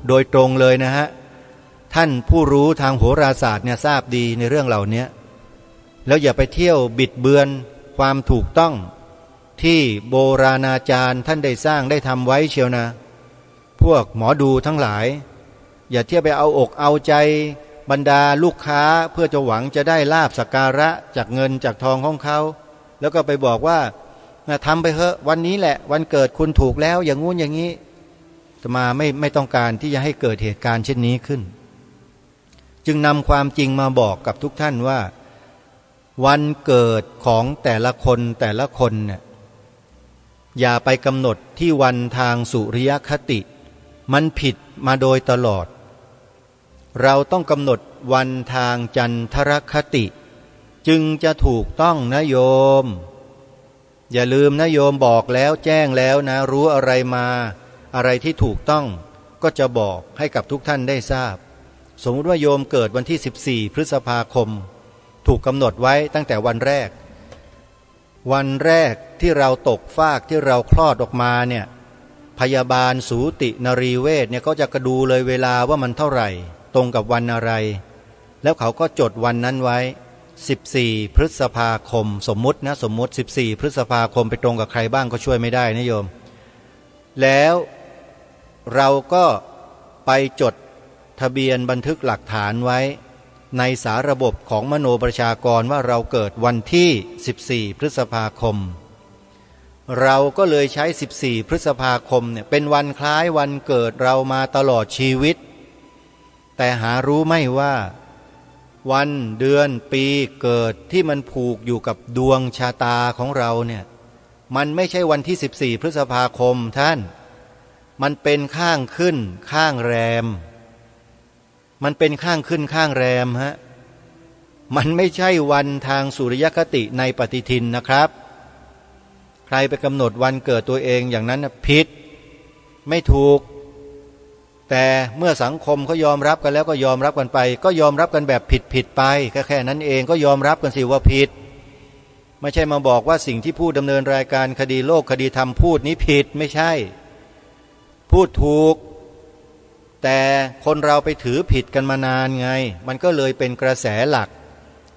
โดยตรงเลยนะฮะท่านผู้รู้ทางโหราศาสตร์เนี่ยทราบดีในเรื่องเหล่านี้แล้วอย่าไปเที่ยวบิดเบือนความถูกต้องที่โบราณอาจารย์ท่านได้สร้างได้ทำไว้เชียวนะพวกหมอดูทั้งหลายอย่าเที่ยวไปเอาอกเอาใจบรรดาลูกค้าเพื่อจะหวังจะได้ลาภสักการะจากเงินจากทองของเขาแล้วก็ไปบอกว่าทำไปเถอะวันนี้แหละวันเกิดคุณถูกแล้วอย่างงู้นอย่างนี้อาตมาไม่ต้องการที่จะให้เกิดเหตุการณ์เช่นนี้ขึ้นจึงนำความจริงมาบอกกับทุกท่านว่าวันเกิดของแต่ละคนเนี่ยอย่าไปกำหนดที่วันทางสุริยคติมันผิดมาโดยตลอดเราต้องกำหนดวันทางจันทรคติจึงจะถูกต้องนะโยมอย่าลืมนะโยมบอกแล้วแจ้งแล้วนะรู้อะไรมาอะไรที่ถูกต้องก็จะบอกให้กับทุกท่านได้ทราบสมมติว่าโยมเกิดวันที่14 พฤษภาคมถูกกำหนดไว้ตั้งแต่วันแรกที่เราตกฟากที่เราคลอดออกมาเนี่ยพยาบาลสูตินรีเวชเนี่ยก็จะกระดูเลยเวลาว่ามันเท่าไหร่ตรงกับวันอะไรแล้วเขาก็จดวันนั้นไว้14 พฤษภาคมสมมุติ14 พฤษภาคมไปตรงกับใครบ้างก็ช่วยไม่ได้นะโยมแล้วเราก็ไปจดทะเบียนบันทึกหลักฐานไว้ในสาระบบของมโนประชากรว่าเราเกิดวันที่14 พฤษภาคมเราก็เลยใช้14 พฤษภาคมเนี่ยเป็นวันคล้ายวันเกิดเรามาตลอดชีวิตแต่หารู้ไม่ว่าวันเดือนปีเกิดที่มันผูกอยู่กับดวงชะตาของเราเนี่ยมันไม่ใช่วันที่14 พฤษภาคมท่านมันเป็นข้างขึ้นข้างแรมมันเป็นข้างขึ้นข้างแรมฮะมันไม่ใช่วันทางสุริยคติในปฏิทินนะครับใครไปกำหนดวันเกิดตัวเองอย่างนั้นผิดไม่ถูกแต่เมื่อสังคมเขายอมรับกันแล้วก็ยอมรับกันไปก็ยอมรับกันแบบผิดไปแค่นั้นเองก็ยอมรับกันสิว่าผิดไม่ใช่มาบอกว่าสิ่งที่ผู้ดำเนินรายการคดีโลกคดีธรรมพูดนี้ผิดไม่ใช่ พูดถูกแต่คนเราไปถือผิดกันมานานไงมันก็เลยเป็นกระแสหลัก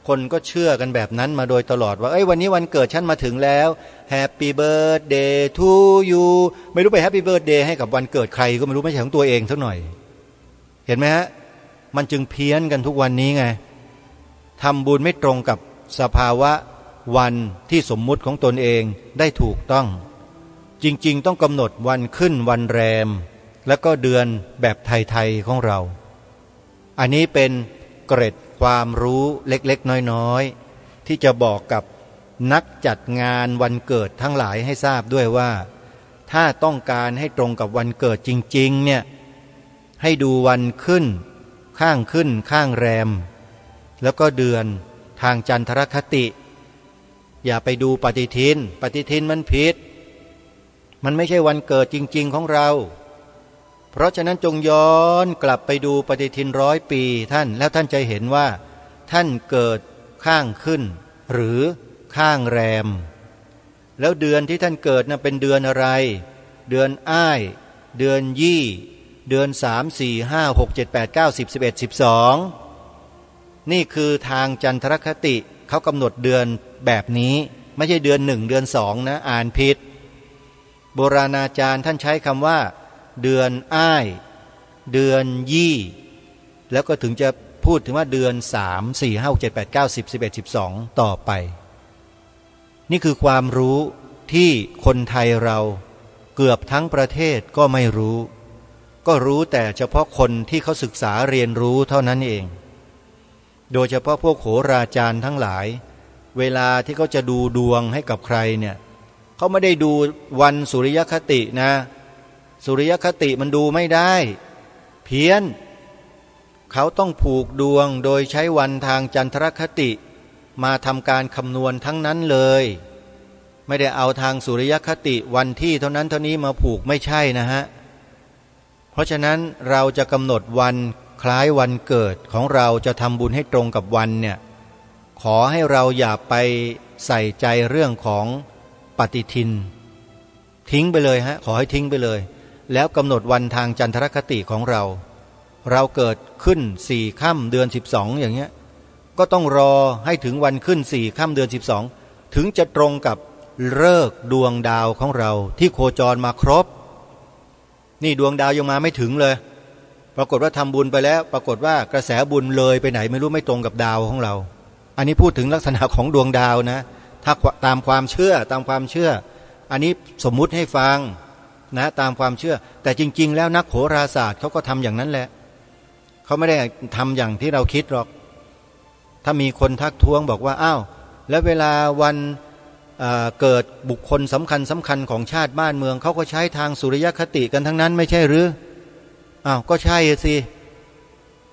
คนก็เชื่อกันแบบนั้นมาโดยตลอดว่าวันนี้วันเกิดฉันมาถึงแล้วแฮปปี้เบิร์ธเดย์ทูยูไม่รู้ไปแฮปปี้เบิร์ธเดย์ให้กับวันเกิดใครก็ไม่รู้ไม่ใช่ของตัวเองสักหน่อยเห็นไหมฮะมันจึงเพี้ยนกันทุกวันนี้ไงทำบุญไม่ตรงกับสภาวะวันที่สมมุติของตนเองได้ถูกต้องจริงๆต้องกำหนดวันขึ้นวันแรมแล้วก็เดือนแบบไทยๆของเราอันนี้เป็นเกร็ดความรู้เล็กๆน้อยๆที่จะบอกกับนักจัดงานวันเกิดทั้งหลายให้ทราบด้วยว่าถ้าต้องการให้ตรงกับวันเกิดจริงๆเนี่ยให้ดูวันขึ้นข้างแรมแล้วก็เดือนทางจันทรคติอย่าไปดูปฏิทินมันผิดมันไม่ใช่วันเกิดจริงๆของเราเพราะฉะนั้นจงย้อนกลับไปดูปฏิทิน100 ปีท่านแล้วท่านจะเห็นว่าท่านเกิดข้างขึ้นหรือข้างแรมแล้วเดือนที่ท่านเกิดน่ะเป็นเดือนอะไรเดือนอ้ายเดือนยี่เดือน3 4 5 6 7 8 9 10 11 12นี่คือทางจันทรคติเขากำหนดเดือนแบบนี้ไม่ใช่เดือน1เดือน2นะอ่านผิดโบราณอาจารย์ท่านใช้คำว่าเดือนอ้ายเดือนยี่แล้วก็ถึงจะพูดถึงว่าเดือน3 4 5 6 7 8 9 10 11 12ต่อไปนี่คือความรู้ที่คนไทยเราเกือบทั้งประเทศก็ไม่รู้ก็รู้แต่เฉพาะคนที่เขาศึกษาเรียนรู้เท่านั้นเองโดยเฉพาะพวกโหราจารย์ทั้งหลายเวลาที่เขาจะดูดวงให้กับใครเนี่ยเขาไม่ได้ดูวันสุริยคตินะสุริยคติมันดูไม่ได้เพี้ยนเขาต้องผูกดวงโดยใช้วันทางจันทรคติมาทำการคำนวณทั้งนั้นเลยไม่ได้เอาทางสุริยคติวันที่เท่านั้นเท่านี้มาผูกไม่ใช่นะฮะเพราะฉะนั้นเราจะกำหนดวันคล้ายวันเกิดของเราจะทำบุญให้ตรงกับวันเนี่ยขอให้เราอย่าไปใส่ใจเรื่องของปฏิทินทิ้งไปเลยฮะขอให้ทิ้งไปเลยแล้วกำหนดวันทางจันทรคติของเราเกิดขึ้น4 ค่ำเดือน12อย่างเงี้ยก็ต้องรอให้ถึงวันขึ้น4 ค่ำเดือน12ถึงจะตรงกับฤกษ์ดวงดาวของเราที่โคจรมาครบนี่ดวงดาวยังมาไม่ถึงเลยปรากฏว่าทำบุญไปแล้วปรากฏว่ากระแสบุญเลยไปไหนไม่รู้ไม่ตรงกับดาวของเราอันนี้พูดถึงลักษณะของดวงดาวนะถ้าตามความเชื่ออันนี้สมมุติให้ฟังนะตามความเชื่อแต่จริงๆแล้วนักโหราศาสตร์เขาก็ทำอย่างนั้นแหละเขาไม่ได้ทำอย่างที่เราคิดหรอกถ้ามีคนทักท้วงบอกว่าอ้าวแล้วเวลาวันเกิดบุคคลสำคัญของชาติบ้านเมืองเขาก็ใช้ทางสุริยคติกันทั้งนั้นไม่ใช่หรืออ้าวก็ใช่สิ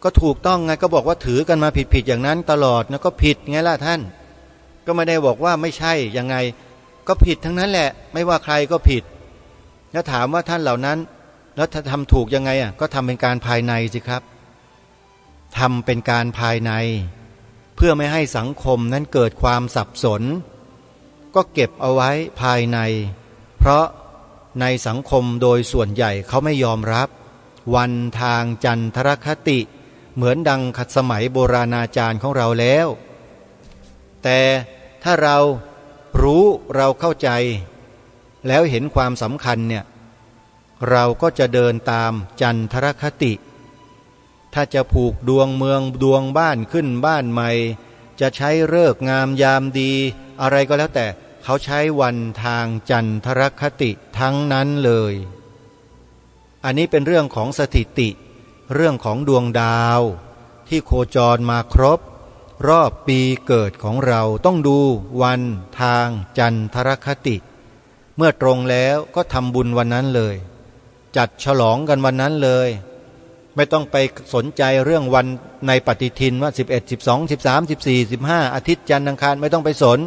ก็ถูกต้องไงก็บอกว่าถือกันมาผิดอย่างนั้นตลอดนะก็ผิดไงล่ะท่านก็ไม่ได้บอกว่าไม่ใช่ยังไงก็ผิดทั้งนั้นแหละไม่ว่าใครก็ผิดแล้วถามว่าท่านเหล่านั้นแล้วถ้าทำถูกยังไงก็ทำเป็นการภายในสิครับทำเป็นการภายในเพื่อไม่ให้สังคมนั้นเกิดความสับสนก็เก็บเอาไว้ภายในเพราะในสังคมโดยส่วนใหญ่เขาไม่ยอมรับวันทางจันทรคติเหมือนดังสมัยโบราณอาจารย์ของเราแล้วแต่ถ้าเรารู้เราเข้าใจแล้วเห็นความสำคัญเนี่ยเราก็จะเดินตามจันทรคติถ้าจะผูกดวงเมืองดวงบ้านขึ้นบ้านใหม่จะใช้ฤกษ์งามยามดีอะไรก็แล้วแต่เขาใช้วันทางจันทรคติทั้งนั้นเลยอันนี้เป็นเรื่องของสถิติเรื่องของดวงดาวที่โคจรมาครบรอบปีเกิดของเราต้องดูวันทางจันทรคติเมื่อตรงแล้วก็ทำบุญวันนั้นเลยจัดฉลองกันวันนั้นเลยไม่ต้องไปสนใจเรื่องวันในปฏิทินว่า11 12 13 14 15อาทิตย์จันทร์อังคารไม่ต้องไปสน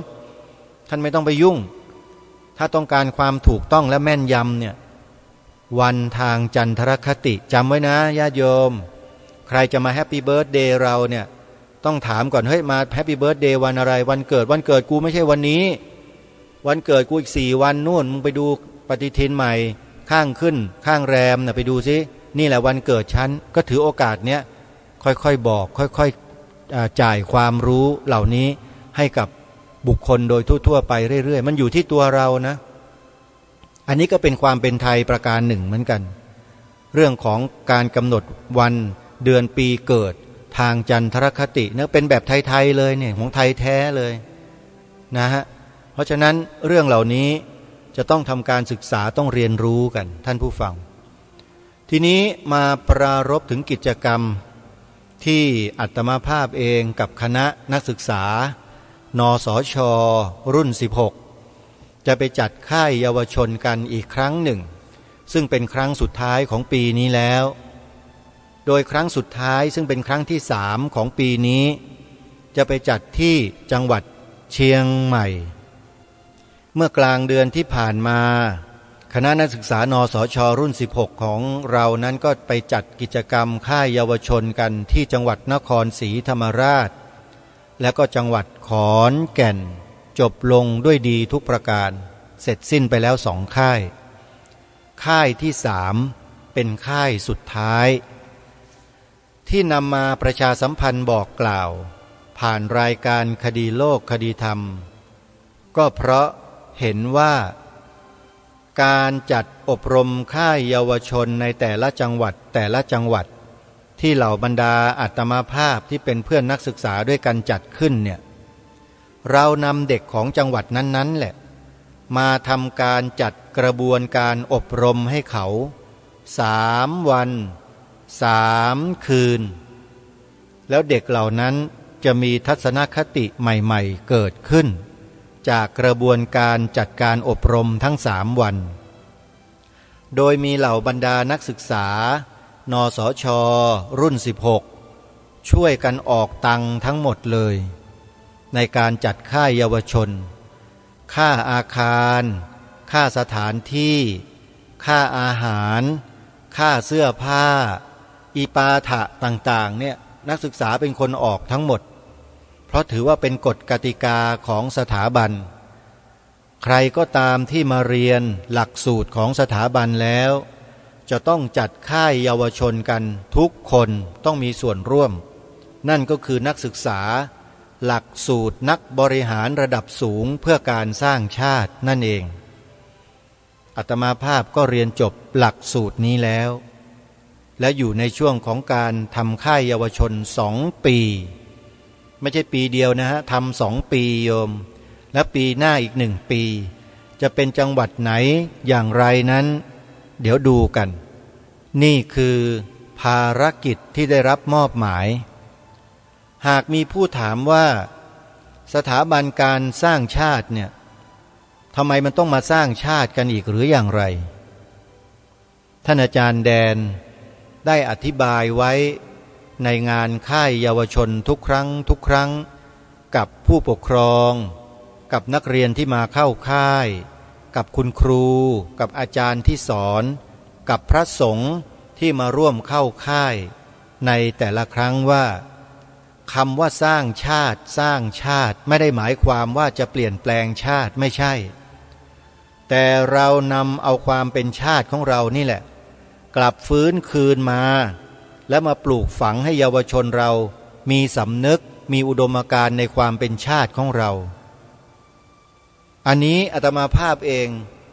ท่านไม่ต้องไปยุ่งถ้าต้องการความถูกต้องและแม่นยำเนี่ยวันทางจันทรคติจำไว้นะญาติโยมใครจะมาแฮปปี้เบิร์ธเดย์เราเนี่ยต้องถามก่อนเฮ้ยมาแฮปปี้เบิร์ธเดย์วันอะไรวันเกิดกูไม่ใช่วันนี้วันเกิดกูอีก4 วันนู่นมึงไปดูปฏิทินใหม่ ข้างขึ้นข้างแรมนะไปดูซินี่แหละวันเกิดฉันก็ถือโอกาสเนี้ยค่อยๆบอกค่อยๆจ่ายความรู้เหล่านี้ให้กับบุคคลโดยทั่วๆไปเรื่อยๆมันอยู่ที่ตัวเรานะอันนี้ก็เป็นความเป็นไทยประการหนึ่งเหมือนกันเรื่องของการกำหนดวันเดือนปีเกิดทางจันทรคติเนี่ยเป็นแบบไทยๆเลยเนี่ยของไทยแท้เลยนะฮะเพราะฉะนั้นเรื่องเหล่านี้จะต้องทำการศึกษาต้องเรียนรู้กันท่านผู้ฟังทีนี้มาปรารภถึงกิจกรรมที่อาตมาภาพเองกับคณะนักศึกษานสช.รุ่น 16จะไปจัดค่ายเยาวชนกันอีกครั้งหนึ่งซึ่งเป็นครั้งสุดท้ายของปีนี้แล้วโดยครั้งสุดท้ายซึ่งเป็นครั้งที่3ของปีนี้จะไปจัดที่จังหวัดเชียงใหม่เมื่อกลางเดือนที่ผ่านมาคณะนักศึกษานสช.รุ่น 16ของเรานั้นก็ไปจัดกิจกรรมค่ายเยาวชนกันที่จังหวัดนครศรีธรรมราชและก็จังหวัดขอนแก่นจบลงด้วยดีทุกประการเสร็จสิ้นไปแล้ว2ค่ายค่ายที่3เป็นค่ายสุดท้ายที่นำมาประชาสัมพันธ์บอกกล่าวผ่านรายการคดีโลกคดีธรรมก็เพราะเห็นว่าการจัดอบรมค่ายเยาวชนในแต่ละจังหวัดที่เหล่าบรรดาอาตมาภาพที่เป็นเพื่อนนักศึกษาด้วยกันจัดขึ้นเนี่ยเรานำเด็กของจังหวัดนั้นๆแหละมาทำการจัดกระบวนการอบรมให้เขา3 วัน3 คืนแล้วเด็กเหล่านั้นจะมีทัศนคติใหม่ๆเกิดขึ้นจากกระบวนการจัดการอบรมทั้ง3 วันโดยมีเหล่าบรรดานักศึกษานสช.รุ่น 16ช่วยกันออกตังค์ทั้งหมดเลยในการจัดค่ายเยาวชนค่าอาคารค่าสถานที่ค่าอาหารค่าเสื้อผ้าอีปาถะต่างๆเนี่ยนักศึกษาเป็นคนออกทั้งหมดเพราะถือว่าเป็นกฎกติกาของสถาบันใครก็ตามที่มาเรียนหลักสูตรของสถาบันแล้วจะต้องจัดค่ายเยาวชนกันทุกคนต้องมีส่วนร่วมนั่นก็คือนักศึกษาหลักสูตรนักบริหารระดับสูงเพื่อการสร้างชาตินั่นเองอาตมาภาพก็เรียนจบหลักสูตรนี้แล้วและอยู่ในช่วงของการทำค่ายเยาวชน2 ปีไม่ใช่ปีเดียวนะฮะทำ2 ปีโยมและปีหน้าอีก1 ปีจะเป็นจังหวัดไหนอย่างไรนั้นเดี๋ยวดูกันนี่คือภารกิจที่ได้รับมอบหมายหากมีผู้ถามว่าสถาบันการสร้างชาติเนี่ยทำไมมันต้องมาสร้างชาติกันอีกหรืออย่างไรท่านอาจารย์แดนได้อธิบายไว้ในงานค่ายเยาวชนทุกครั้งกับผู้ปกครองกับนักเรียนที่มาเข้าค่ายกับคุณครูกับอาจารย์ที่สอนกับพระสงฆ์ที่มาร่วมเข้าค่ายในแต่ละครั้งว่าคำว่าสร้างชาติไม่ได้หมายความว่าจะเปลี่ยนแปลงชาติไม่ใช่แต่เรานำเอาความเป็นชาติของเรานี่แหละกลับฟื้นคืนมาและมาปลูกฝังให้เยาวชนเรามีสำนึกมีอุดมการณ์ในความเป็นชาติของเราอันนี้อาตมาภาพเอง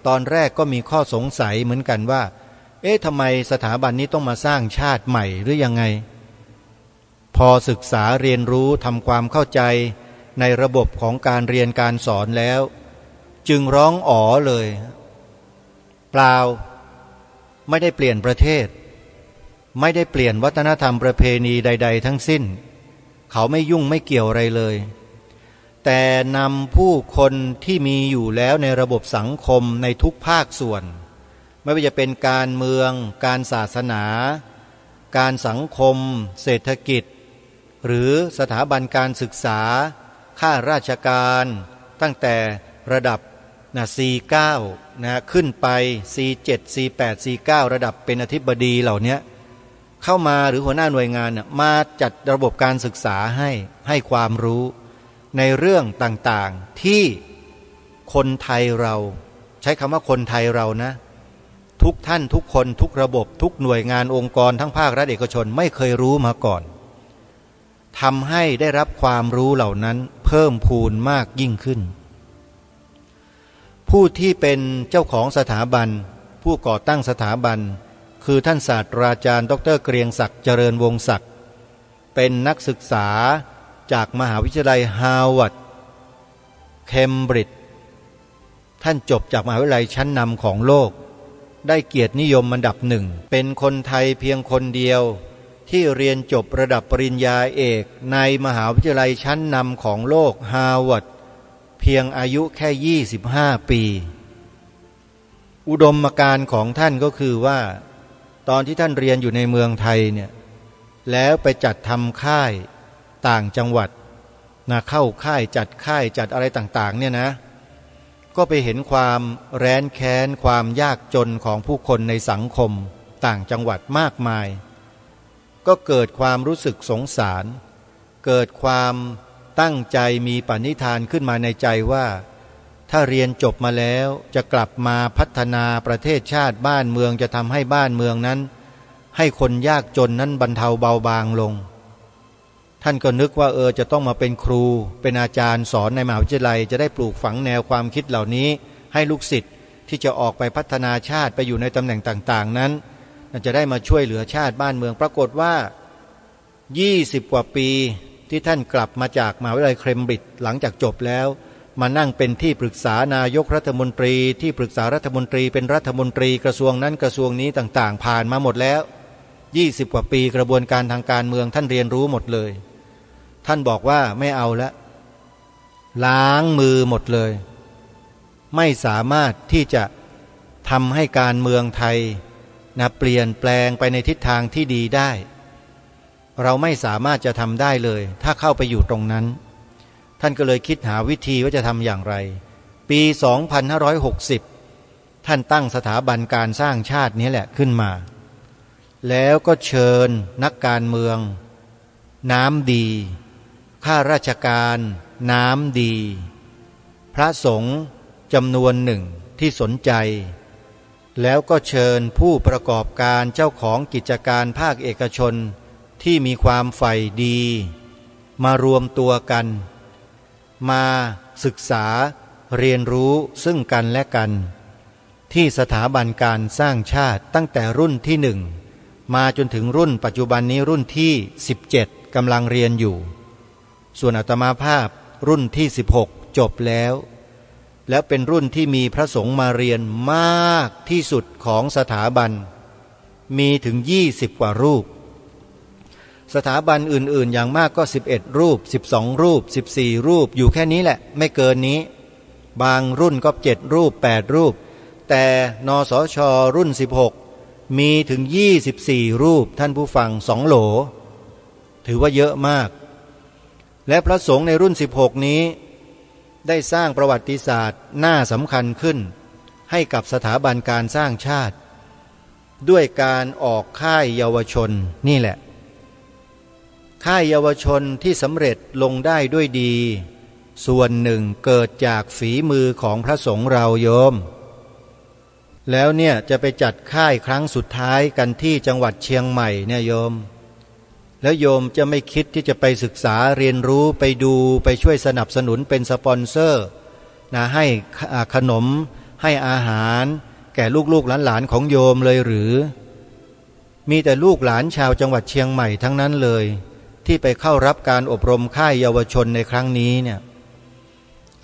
ตอนแรกก็มีข้อสงสัยเหมือนกันว่าทำไมสถาบันนี้ต้องมาสร้างชาติใหม่หรือยังไงพอศึกษาเรียนรู้ทำความเข้าใจในระบบของการเรียนการสอนแล้วจึงร้องอ๋อเลยเปล่าไม่ได้เปลี่ยนประเทศไม่ได้เปลี่ยนวัฒนธรรมประเพณีใดๆทั้งสิ้นเขาไม่ยุ่งไม่เกี่ยวอะไรเลยแต่นำผู้คนที่มีอยู่แล้วในระบบสังคมในทุกภาคส่วนไม่ว่าจะเป็นการเมืองการศาสนาการสังคมเศรษฐกิจหรือสถาบันการศึกษาข้าราชการตั้งแต่ระดับC9 ขึ้นไป C7 C8 C9 ระดับเป็นอธิบดีเหล่านี้เข้ามาหรือหัวหน้าหน่วยงานมาจัดระบบการศึกษาให้ความรู้ในเรื่องต่างๆที่คนไทยเราใช้คำว่าคนไทยเรานะ ทุกท่านทุกคนทุกระบบทุกหน่วยงานองค์กรทั้งภาครัฐเอกชนไม่เคยรู้มาก่อนทำให้ได้รับความรู้เหล่านั้นเพิ่มพูนมากยิ่งขึ้นผู้ที่เป็นเจ้าของสถาบันผู้ก่อตั้งสถาบันคือท่านศาสตราจารย์ดร.เกรียงศักดิ์เจริญวงศ์ศักดิ์เป็นนักศึกษาจากมหาวิทยาลัยฮาร์วาร์ดเคมบริดจ์ท่านจบจากมหาวิทยาลัยชั้นนำของโลกได้เกียรตินิยมอันดับหนึ่งเป็นคนไทยเพียงคนเดียวที่เรียนจบระดับปริญญาเอกในมหาวิทยาลัยชั้นนำของโลกฮาร์วาร์ดเพียงอายุแค่25 ปีอุดมการณ์ของท่านก็คือว่าตอนที่ท่านเรียนอยู่ในเมืองไทยเนี่ยแล้วไปจัดทำค่ายต่างจังหวัดเข้าค่ายจัดอะไรต่างๆเนี่ยนะก็ไปเห็นความแร้นแค้นความยากจนของผู้คนในสังคมต่างจังหวัดมากมายก็เกิดความรู้สึกสงสารเกิดความตั้งใจมีปณิธานขึ้นมาในใจว่าถ้าเรียนจบมาแล้วจะกลับมาพัฒนาประเทศชาติบ้านเมืองจะทำให้บ้านเมืองนั้นให้คนยากจนนั้นบรรเทาเบาบางลงท่านก็นึกว่าจะต้องมาเป็นครูเป็นอาจารย์สอนในมหาวิทยาลัยจะได้ปลูกฝังแนวความคิดเหล่านี้ให้ลูกศิษย์ที่จะออกไปพัฒนาชาติไปอยู่ในตำแหน่งต่างๆนั้นจะได้มาช่วยเหลือชาติบ้านเมืองปรากฏว่า20 กว่าปีที่ท่านกลับมาจากมหาวิทยาลัยเคมบริดจ์หลังจากจบแล้วมานั่งเป็นที่ปรึกษานายกรัฐมนตรีที่ปรึกษารัฐมนตรีเป็นรัฐมนตรีกระทรวงนั้นกระทรวงนี้ต่างๆผ่านมาหมดแล้ว20 กว่าปีกระบวนการทางการเมืองท่านเรียนรู้หมดเลยท่านบอกว่าไม่เอาละล้างมือหมดเลยไม่สามารถที่จะทำให้การเมืองไทยเปลี่ยนแปลงไปในทิศทางที่ดีได้เราไม่สามารถจะทำได้เลยถ้าเข้าไปอยู่ตรงนั้นท่านก็เลยคิดหาวิธีว่าจะทำอย่างไรปี 2560 ท่านตั้งสถาบันการสร้างชาตินี้แหละขึ้นมาแล้วก็เชิญนักการเมืองน้ำดีข้าราชการน้ำดีพระสงฆ์จำนวนหนึ่งที่สนใจแล้วก็เชิญผู้ประกอบการเจ้าของกิจการภาคเอกชนที่มีความใฝ่ดีมารวมตัวกันมาศึกษาเรียนรู้ซึ่งกันและกันที่สถาบันการสร้างชาติตั้งแต่รุ่นที่หนึ่งมาจนถึงรุ่นปัจจุบันนี้รุ่นที่17กำลังเรียนอยู่ส่วนอาตมาภาพรุ่นที่16จบแล้วเป็นรุ่นที่มีพระสงฆ์มาเรียนมากที่สุดของสถาบันมีถึง20 กว่ารูปสถาบันอื่นๆอย่างมากก็11 รูป12 รูป14 รูปอยู่แค่นี้แหละไม่เกินนี้บางรุ่นก็7 รูป8 รูปแต่นสช.รุ่น16มีถึง24 รูปท่านผู้ฟัง2 โหลถือว่าเยอะมากและพระสงฆ์ในรุ่น16นี้ได้สร้างประวัติศาสตร์น่าสำคัญขึ้นให้กับสถาบันการสร้างชาติด้วยการออกค่ายเยาวชนนี่แหละค่ายเยาวชนที่สำเร็จลงได้ด้วยดีส่วนหนึ่งเกิดจากฝีมือของพระสงฆ์เราโยมแล้วเนี่ยจะไปจัดค่ายครั้งสุดท้ายกันที่จังหวัดเชียงใหม่เนี่ยโยมแล้วโยมจะไม่คิดที่จะไปศึกษาเรียนรู้ไปดูไปช่วยสนับสนุนเป็นสปอนเซอร์ให้ขนมให้อาหารแก่ลูกๆหลานๆของโยมเลยหรือมีแต่ลูกหลานชาวจังหวัดเชียงใหม่ทั้งนั้นเลยที่ไปเข้ารับการอบรมค่ายเยาวชนในครั้งนี้เนี่ย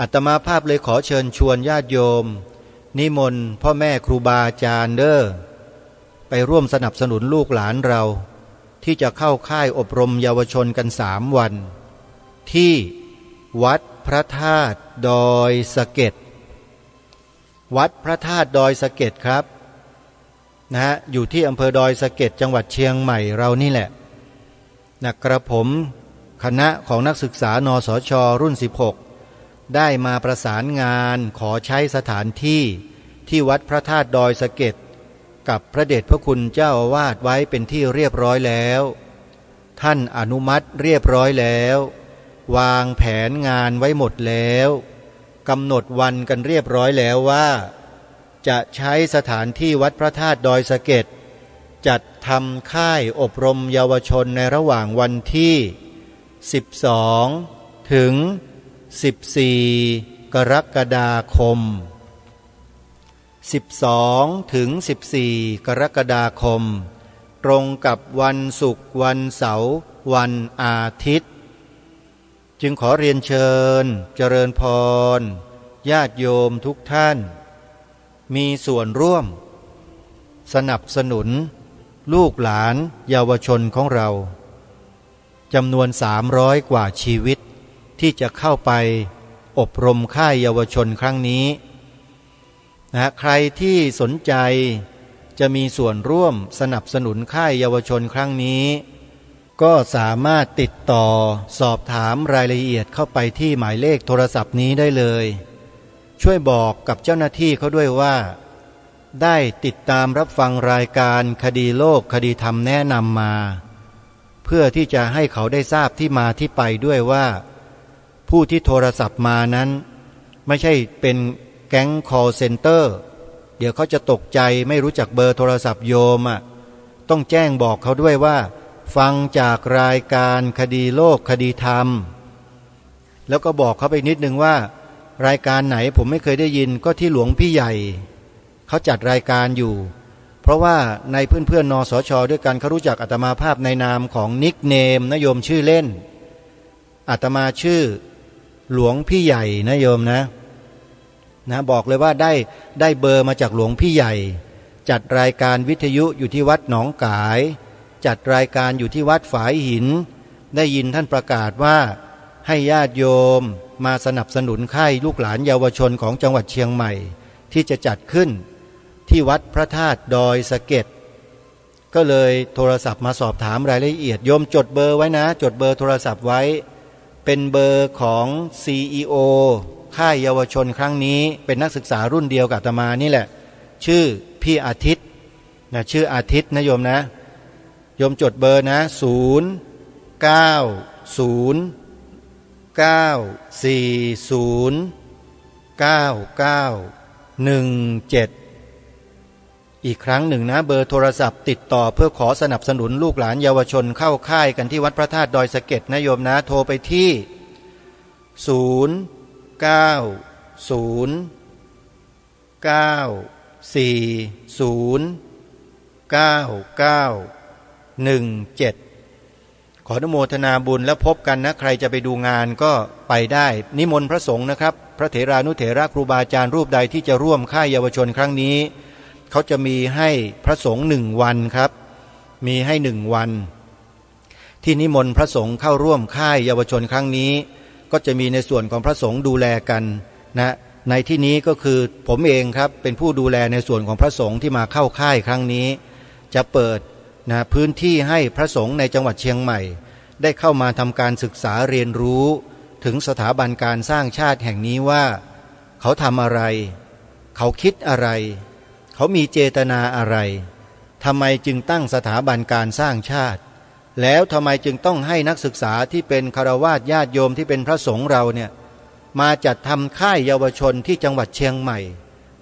อาตมาภาพเลยขอเชิญชวนญาติโยมนิมนต์พ่อแม่ครูบาอาจารย์ไปร่วมสนับสนุนลูกหลานเราที่จะเข้าค่ายอบรมเยาวชนกัน3 วันที่วัดพระธาตุดอยสะเก็ดวัดพระธาตุดอยสะเก็ดครับอยู่ที่อำเภอดอยสะเก็ดจังหวัดเชียงใหม่เรานี่แหละกระผมคณะของนักศึกษานสช.รุ่น16ได้มาประสานงานขอใช้สถานที่วัดพระธาตุดอยสะเก็ดกับพระเดชพระคุณเจ้าอาวาสไว้เป็นที่เรียบร้อยแล้วท่านอนุมัติเรียบร้อยแล้ววางแผนงานไว้หมดแล้วกำหนดวันกันเรียบร้อยแล้วว่า จะใช้สถานที่วัดพระธาตุดอยสะเก็ดจัดทำค่ายอบรมเยาวชนในระหว่างวันที่12ถึง14กรกฎาคม12ถึง14กรกฎาคมตรงกับวันศุกร์วันเสาร์วันอาทิตย์จึงขอเรียนเชิญเจริญพรญาติโยมทุกท่านมีส่วนร่วมสนับสนุนลูกหลานเยาวชนของเราจำนวน300กว่าชีวิตที่จะเข้าไปอบรมค่ายเยาวชนครั้งนี้ใครที่สนใจจะมีส่วนร่วมสนับสนุนค่ายเยาวชนครั้งนี้ก็สามารถติดต่อสอบถามรายละเอียดเข้าไปที่หมายเลขโทรศัพท์นี้ได้เลยช่วยบอกกับเจ้าหน้าที่เขาด้วยว่าได้ติดตามรับฟังรายการคดีโลกคดีธรรมแนะนำมาเพื่อที่จะให้เขาได้ทราบที่มาที่ไปด้วยว่าผู้ที่โทรศัพท์มานั้นไม่ใช่เป็นแก๊ง call center เดี๋ยวเขาจะตกใจไม่รู้จักเบอร์โทรศัพท์โยมต้องแจ้งบอกเขาด้วยว่าฟังจากรายการคดีโลกคดีธรรมแล้วก็บอกเขาไปนิดนึงว่ารายการไหนผมไม่เคยได้ยินก็ที่หลวงพี่ใหญ่เขาจัดรายการอยู่เพราะว่าในเพื่อนๆนสช.ด้วยกันเขารู้จักอาตมาภาพในนามของนิกเนมนะโยมชื่อเล่นอาตมาชื่อหลวงพี่ใหญ่นะโยมนะบอกเลยว่าได้เบอร์มาจากหลวงพี่ใหญ่จัดรายการวิทยุอยู่ที่วัดหนองกายจัดรายการอยู่ที่วัดฝายหินได้ยินท่านประกาศว่าให้ญาติโยมมาสนับสนุนค่ายลูกหลานเยาวชนของจังหวัดเชียงใหม่ที่จะจัดขึ้นที่วัดพระธาตุดอยสะเก็ดก็เลยโทรศัพท์มาสอบถามรายละเอียดโยมจดเบอร์ไว้นะจดเบอร์โทรศัพท์ไว้เป็นเบอร์ของ CEO ค่ายเยาวชนครั้งนี้เป็นนักศึกษารุ่นเดียวกับอาตมานี่แหละชื่อพี่อาทิตย์ชื่ออาทิตย์นะโยมนะโยมจดเบอร์นะ090909917อีกครั้งหนึ่งนะเบอร์โทรศัพท์ติดต่อเพื่อขอสนับสนุนลูกหลานเยาวชนเข้าค่ายกันที่วัดพระธาตุดอยสะเก็ดนะโยมนะโทรไปที่090909917ขออนุโมทนาบุญและพบกันนะใครจะไปดูงานก็ไปได้นิมนต์พระสงฆ์นะครับพระเถรานุเถระครูบาอาจารย์รูปใดที่จะร่วมค่ายเยาวชนครั้งนี้เขาจะมีให้พระสงฆ์1 วันครับมีให้1 วันที่นิมนต์พระสงฆ์เข้าร่วมค่ายเยาวชนครั้งนี้ก็จะมีในส่วนของพระสงฆ์ดูแลกันนะในที่นี้ก็คือผมเองครับเป็นผู้ดูแลในส่วนของพระสงฆ์ที่มาเข้าค่ายครั้งนี้จะเปิดนะพื้นที่ให้พระสงฆ์ในจังหวัดเชียงใหม่ได้เข้ามาทำการศึกษาเรียนรู้ถึงสถาบันการสร้างชาติแห่งนี้ว่าเขาทำอะไรเขาคิดอะไรเขามีเจตนาอะไรทำไมจึงตั้งสถาบันการสร้างชาติแล้วทำไมจึงต้องให้นักศึกษาที่เป็นฆราวาสญาติโยมที่เป็นพระสงฆ์เราเนี่ยมาจัดทำค่ายเยาวชนที่จังหวัดเชียงใหม่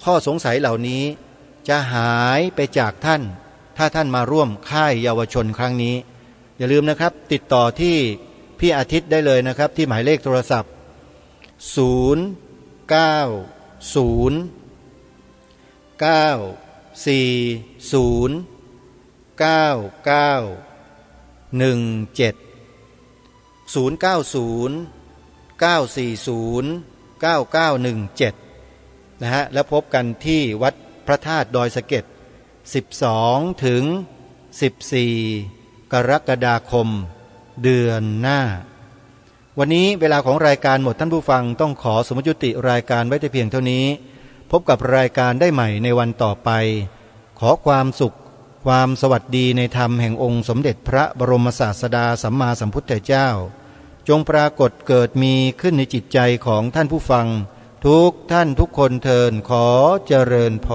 ข้อสงสัยเหล่านี้จะหายไปจากท่านถ้าท่านมาร่วมค่ายเยาวชนครั้งนี้อย่าลืมนะครับติดต่อที่พี่อาทิตย์ได้เลยนะครับที่หมายเลขโทรศัพท์นะฮะแล้วพบกันที่วัดพระธาตุดอยสะเก็ด12ถึง14กรกฎาคมเดือนหน้าวันนี้เวลาของรายการหมดท่านผู้ฟังต้องขอสมยุติรายการไว้แต่เพียงเท่านี้พบกับรายการได้ใหม่ในวันต่อไปขอความสุขความสวัสดีในธรรมแห่งองค์สมเด็จพระบรมศาสดาสัมมาสัมพุทธเจ้าจงปรากฏเกิดมีขึ้นในจิตใจของท่านผู้ฟังทุกท่านทุกคนเทินขอเจริญพร